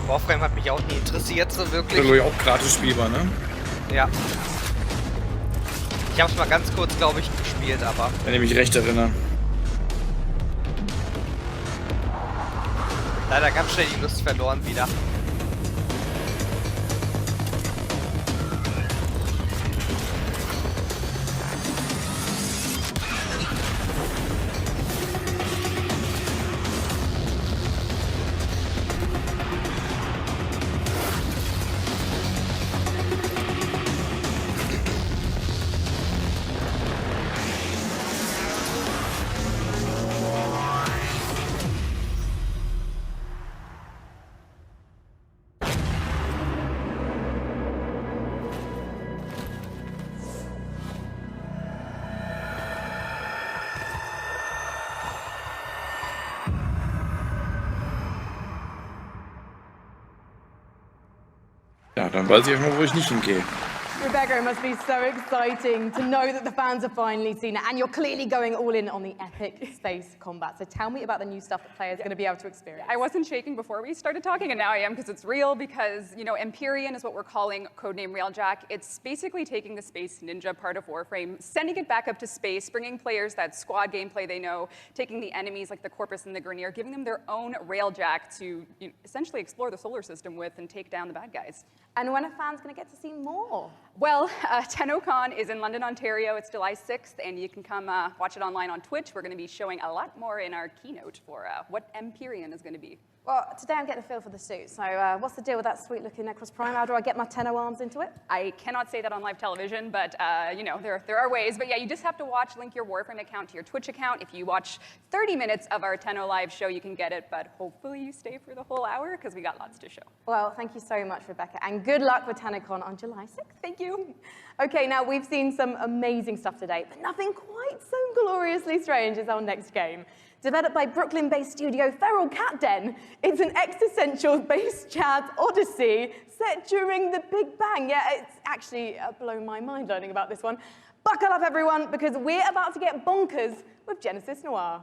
Warframe hat mich auch nie interessiert, so wirklich. Weil auch gratis spielbar, ne? Ja. Ich hab's mal ganz kurz, glaube ich, gespielt, aber... Wenn ich mich recht erinnere. Leider ganz schnell die Lust verloren wieder. Ja, dann weiß ich auch mal, wo ich nicht hingehe. Rebecca, it must be so exciting to know that the fans have finally seen it, and you're clearly going all in on the epic space combat. So tell me about the new stuff that players are going to be able to experience. I wasn't shaking before we started talking, and now I am, because it's real, because, you know, Empyrean is what we're calling codename Railjack. It's basically taking the space ninja part of Warframe, sending it back up to space, bringing players that squad gameplay they know, taking the enemies like the Corpus and the Grineer, giving them their own Railjack to essentially explore the solar system with and take down the bad guys. And when are fans going to get to see more? Well, TennoCon is in London, Ontario. It's July 6th, and you can come watch it online on Twitch. We're going to be showing a lot more in our keynote for what Empyrean is going to be. Well, today I'm getting a feel for the suit. So what's the deal with that sweet-looking Necros Prime? How do I get my Tenno arms into it? I cannot say that on live television, but you know, there are ways. But yeah, you just have to link your Warframe account to your Twitch account. If you watch 30 minutes of our Tenno live show, you can get it. But hopefully you stay for the whole hour, because we got lots to show. Well, thank you so much, Rebecca, and good luck with TennoCon on July 6th. Thank you. Okay, now we've seen some amazing stuff today, but nothing quite so gloriously strange as our next game. Developed by Brooklyn-based studio Feral Cat Den, it's an existential-based chat odyssey set during the Big Bang. Yeah, it's actually blown my mind learning about this one. Buckle up, everyone, because we're about to get bonkers with Genesis Noir.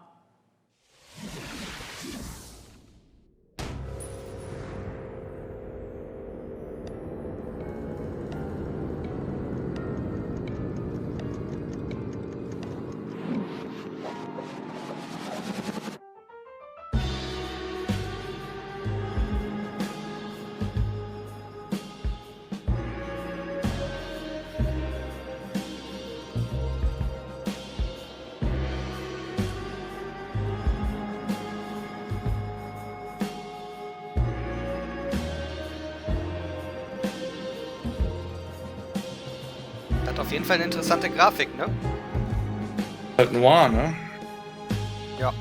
Hat auf jeden Fall eine interessante Grafik, ne? Halt noir, ne? Ja.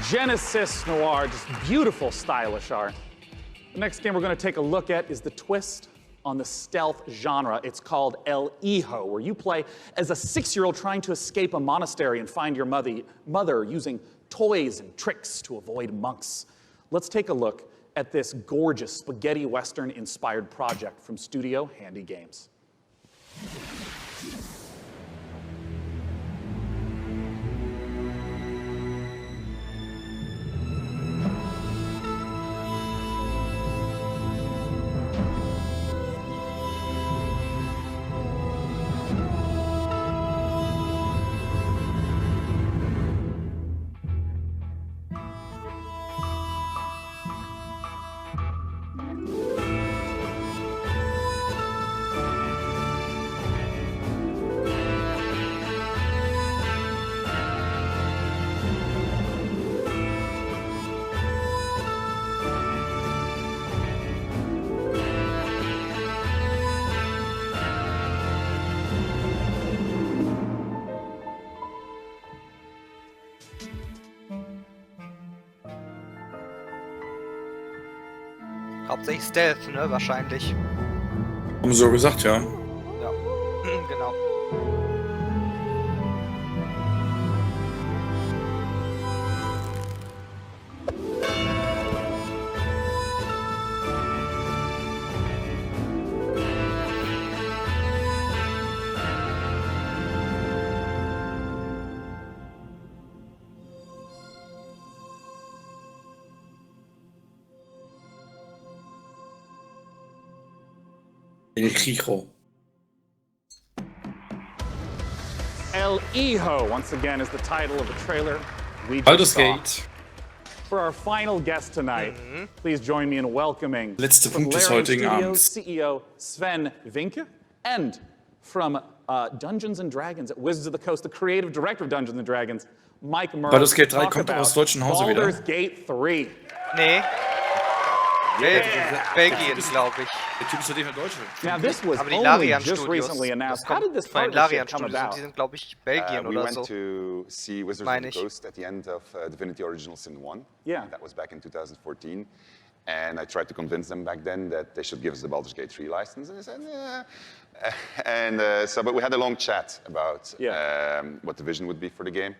Genesis Noir, just beautiful, stylish art. The next game we're going to take a look at is the twist on the stealth genre. It's called El Hijo, where you play as a 6-year-old trying to escape a monastery and find your mother using toys and tricks to avoid monks. Let's take a look at this gorgeous spaghetti western-inspired project from Studio Handy Games. Hauptsächlich Stealth, ne, wahrscheinlich. Haben sie so gesagt, ja. Ja, genau. El Hijo. El Hijo, once again, is the title of the trailer we Baldur's just saw. Gate. For our final guest tonight, please join me in welcoming Letzte from Punkt des Larian heutigen Studios, Abends. CEO Sven Vinke, and from Dungeons & Dragons at Wizards of the Coast, the creative director of Dungeons & Dragons, Mike Murray. Baldur's Gate 3 talk kommt doch about aus deutschen Hause wieder. Baldur's Gate 3. Nee. Belgien, glaube ich. Der Typ ist doch nicht Deutsche. Now this was Aber die only Larian just Studios. recently announced. Das How kommt did this von den partnership Larian come Studios und about? die sind, glaube ich, Belgien We oder went so. to see Wizards of Meine the ich. Coast at the end of Divinity Original Sin 1. Yeah. That was back in 2014. And I tried to convince them back then that they should give us the Baldur's Gate 3 license. And they said, yeah. But we had a long chat about what the vision would be for the game.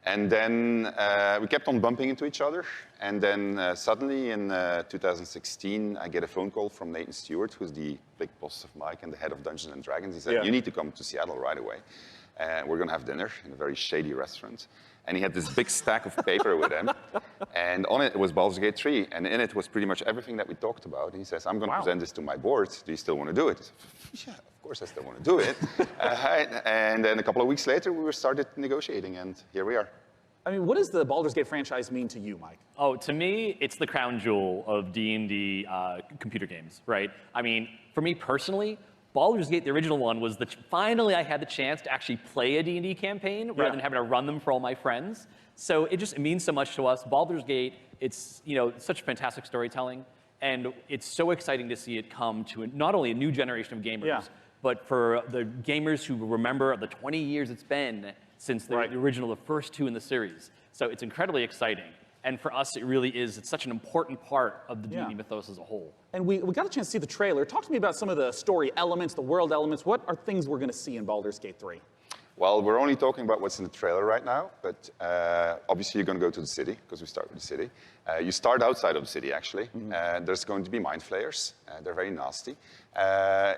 And then we kept on bumping into each other. And then suddenly in 2016, I get a phone call from Nathan Stewart, who's the big boss of Mike and the head of Dungeons & Dragons. He said, you need to come to Seattle right away. We're going to have dinner in a very shady restaurant. And he had this big stack of paper with him. And on it was Baldur's Gate 3. And in it was pretty much everything that we talked about. And he says, I'm going to present this to my board. Do you still want to do it? I said, yeah, of course I still want to do it. And then a couple of weeks later, we started negotiating. And here we are. I mean, what does the Baldur's Gate franchise mean to you, Mike? Oh, to me, it's the crown jewel of D&D computer games, right? I mean, for me personally, Baldur's Gate, the original one, was finally I had the chance to actually play a D&D campaign rather than having to run them for all my friends. So it means so much to us. Baldur's Gate, it's such fantastic storytelling, and it's so exciting to see it come to not only a new generation of gamers, but for the gamers who remember the 20 years it's been since the original, the first two in the series. So it's incredibly exciting. And for us, it really is, it's such an important part of the D&D mythos as a whole. And we got a chance to see the trailer. Talk to me about some of the story elements, the world elements. What are things we're going to see in Baldur's Gate 3? Well, we're only talking about what's in the trailer right now, but obviously you're going to go to the city, because we start with the city. You start outside of the city, actually. There's going to be mind flayers. They're very nasty.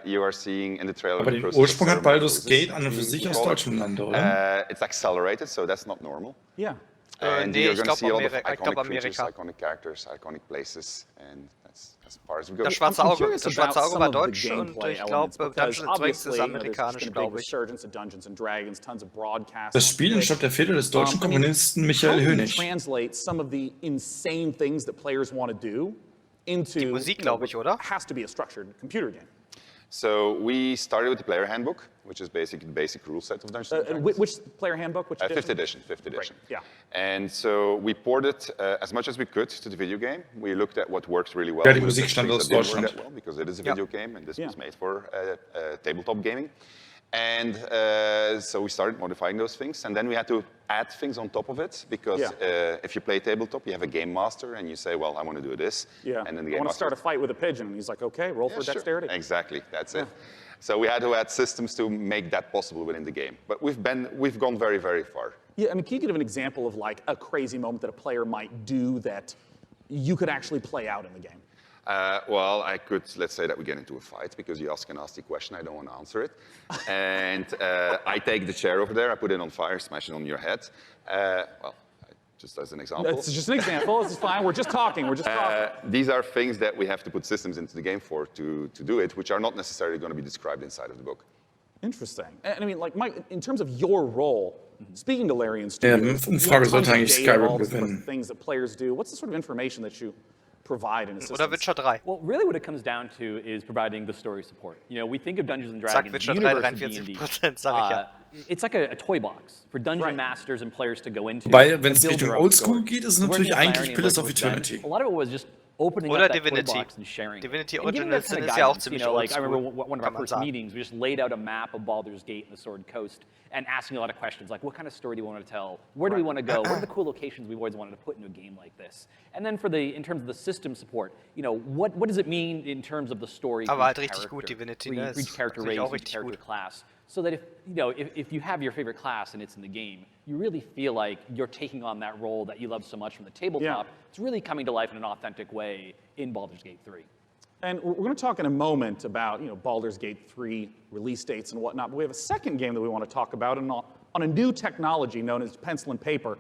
You are seeing in the trailer... Aber den Ursprung hat Baldur's Gate an und für sich aus deutschem Land, oder? It's accelerated, so that's not normal. Yeah. And Nee, you're ich going to see a lot of glaube iconic creatures, Amerika. iconic characters, iconic places, and that's as far as we go. Das Schwarze Auge war deutsch und ich glaube, Dungeons & Dragons ist amerikanisch, glaube ich. Das Spiel entstammt der Feder des deutschen Komponisten Michael Hönig. Translate some of the insane things that players want to do into Die Musik, glaube ich, oder? Has to be a structured computer game. So we started with the player handbook, which is basically the basic rule set of Dungeons & Dragons. Which player handbook? Which edition? 5th edition. 5th edition. Yeah. And so we ported as much as we could to the video game. We looked at what works really well. Ja, die Musik stammt aus Deutschland. Well, because it is a video game, and this was made for tabletop gaming. And so we started modifying those things, and then we had to add things on top of it, because if you play tabletop, you have a game master, and you say, well, I want to do this. Yeah, and then the I game want to master start a fight with a pigeon, and he's like, okay, roll for dexterity. Sure. Exactly, that's it. So we had to add systems to make that possible within the game. But we've gone very, very far. Yeah, I mean, can you give an example of like a crazy moment that a player might do that you could actually play out in the game? Well, I could, let's say that we get into a fight because you ask a nasty question, I don't want to answer it. And I take the chair over there, I put it on fire, smash it on your head. Well, just as an example. It's just an example, this is fine, we're just talking, These are things that we have to put systems into the game for to do it, which are not necessarily going to be described inside of the book. Interesting. And I mean, like, Mike, in terms of your role, speaking to Larry and Stu, Frage sollte eigentlich Skyrim gewinnen. Things that players do, what's the sort of information that you provide in a system? Oder Witcher 3. Well, really what it comes down to is providing the story support. You know, we think of Dungeons & Dragons, Sag Witcher 3, universe of D&D. 43%, sag ich ja. It's like a toy box for dungeon masters and players to go into. Weil, wenn es Richtung Oldschool geht, ist es natürlich eigentlich Pillars of Eternity. A lot of it was just opening Oder up that Divinity. toy box and sharing. Divinity And giving Originals that kind of ist ja auch guidance, ziemlich you know, like I remember oldschool, one of kann our man first sagen. meetings, we just laid out a map of Baldur's Gate and the Sword Coast and asking a lot of questions like, what kind of story do you want to tell? Where do we want to go? What are the cool locations we've always wanted to put into a game like this? And then in terms of the system support, you know, what does it mean in terms of the story Aber for halt each richtig gut, character, Divinity, for ne? each character Ist natürlich race, auch each richtig character gut. class, so that if you have your favorite class and it's in the game, you really feel like you're taking on that role that you love so much from the tabletop. It's really coming to life in an authentic way in Baldur's Gate 3. And we're going to talk in a moment about, you know, Baldur's Gate 3 release dates and whatnot, but we have a second game that we want to talk about on a new technology known as pencil and paper.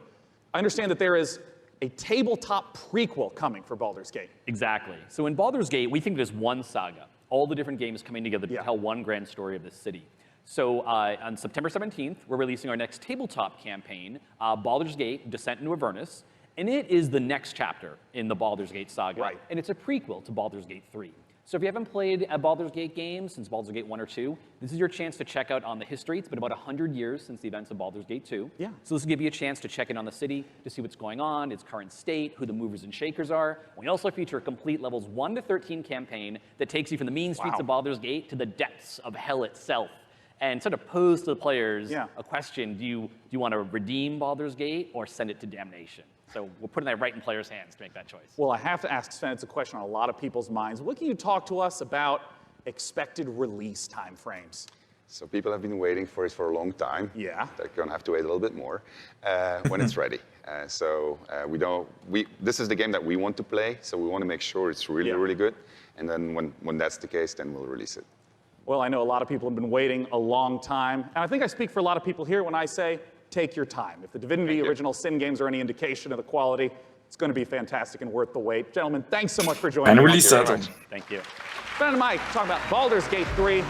I understand that there is a tabletop prequel coming for Baldur's Gate. Exactly. So in Baldur's Gate, we think there's one saga, all the different games coming together to tell one grand story of this city. So on September 17th, we're releasing our next tabletop campaign, Baldur's Gate: Descent into Avernus, and it is the next chapter in the Baldur's Gate saga, and it's a prequel to Baldur's Gate 3. So if you haven't played a Baldur's Gate game since Baldur's Gate 1 or 2, this is your chance to check out on the history. It's been about 100 years since the events of Baldur's Gate 2. Yeah. So this will give you a chance to check in on the city, to see what's going on, its current state, who the movers and shakers are. We also feature a complete levels 1 to 13 campaign that takes you from the mean streets of Baldur's Gate to the depths of hell itself. And sort of pose to the players a question, do you want to redeem Baldur's Gate or send it to damnation? So we're putting that right in players' hands to make that choice. Well, I have to ask Sven, it's a question on a lot of people's minds. What can you talk to us about expected release timeframes? So people have been waiting for it for a long time. Yeah. They're going to have to wait a little bit more when it's ready. This is the game that we want to play, so we want to make sure it's really, really good. And then when that's the case, then we'll release it. Well, I know a lot of people have been waiting a long time. And I think I speak for a lot of people here when I say, take your time. If the Divinity Original Sin games are any indication of the quality, it's going to be fantastic and worth the wait. Gentlemen, thanks so much for joining us. Thank you. Ben and Mike, talking about Baldur's Gate 3.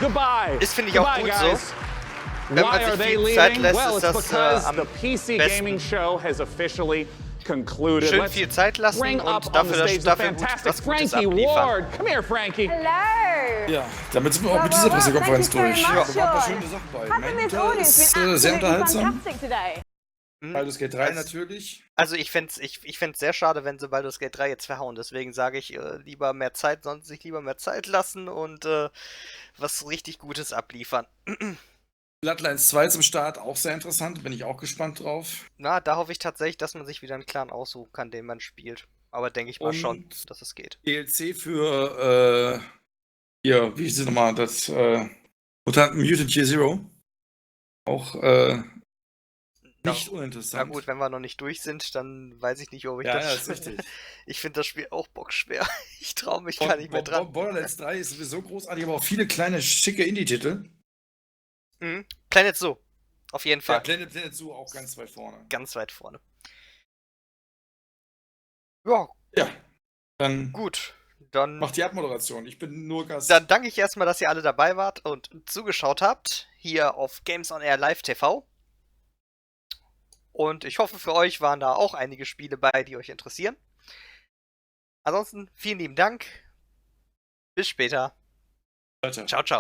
Goodbye. Das finde ich auch gut guys. so. Wenn Why man are sich they viel Zeit leaving? lässt, Well, ist it's das because am the PC besten. gaming show has officially concluded. Schön Let's viel Zeit lassen bring up und on the dafür stage the was fantastic Gutes Frankie abliefern. Ward. Come here, Frankie. Hello. Ja, damit sind wir auch mit dieser Pressekonferenz durch. Ja, da waren ein paar schöne Sachen bei. Hasn't this audience been Sehr absolutely unterhaltsam. fantastic today? Baldur's Gate 3 natürlich. Also ich fänd's sehr schade, wenn sie Baldur's Gate 3 jetzt verhauen. Deswegen sage ich, lieber mehr Zeit, sonst sich lieber mehr Zeit lassen und was richtig Gutes abliefern. Bloodlines 2 zum Start, auch sehr interessant, bin ich auch gespannt drauf. Na, da hoffe ich tatsächlich, dass man sich wieder einen Clan aussuchen kann, den man spielt. Aber denke ich mal schon, dass es geht. DLC für, wie hieß es nochmal, das Mutant Year Zero. Auch nicht uninteressant. Na gut, wenn wir noch nicht durch sind, dann weiß ich nicht, ob ich das... das... Ja, ist richtig. Ich finde das Spiel auch bockschwer. Ich traue mich gar nicht mehr dran. Borderlands 3 ist sowieso großartig, aber auch viele kleine, schicke Indie-Titel. Mhm. Planet Zoo. Auf jeden Fall. Ja, Planet Zoo auch ganz weit vorne. Ganz weit vorne. Ja. Ja. Dann gut. Dann macht die Abmoderation. Ich bin nur Gast. Dann danke ich erstmal, dass ihr alle dabei wart und zugeschaut habt. Hier auf Games on Air Live TV. Und ich hoffe, für euch waren da auch einige Spiele bei, die euch interessieren. Ansonsten vielen lieben Dank. Bis später. Ciao, ciao.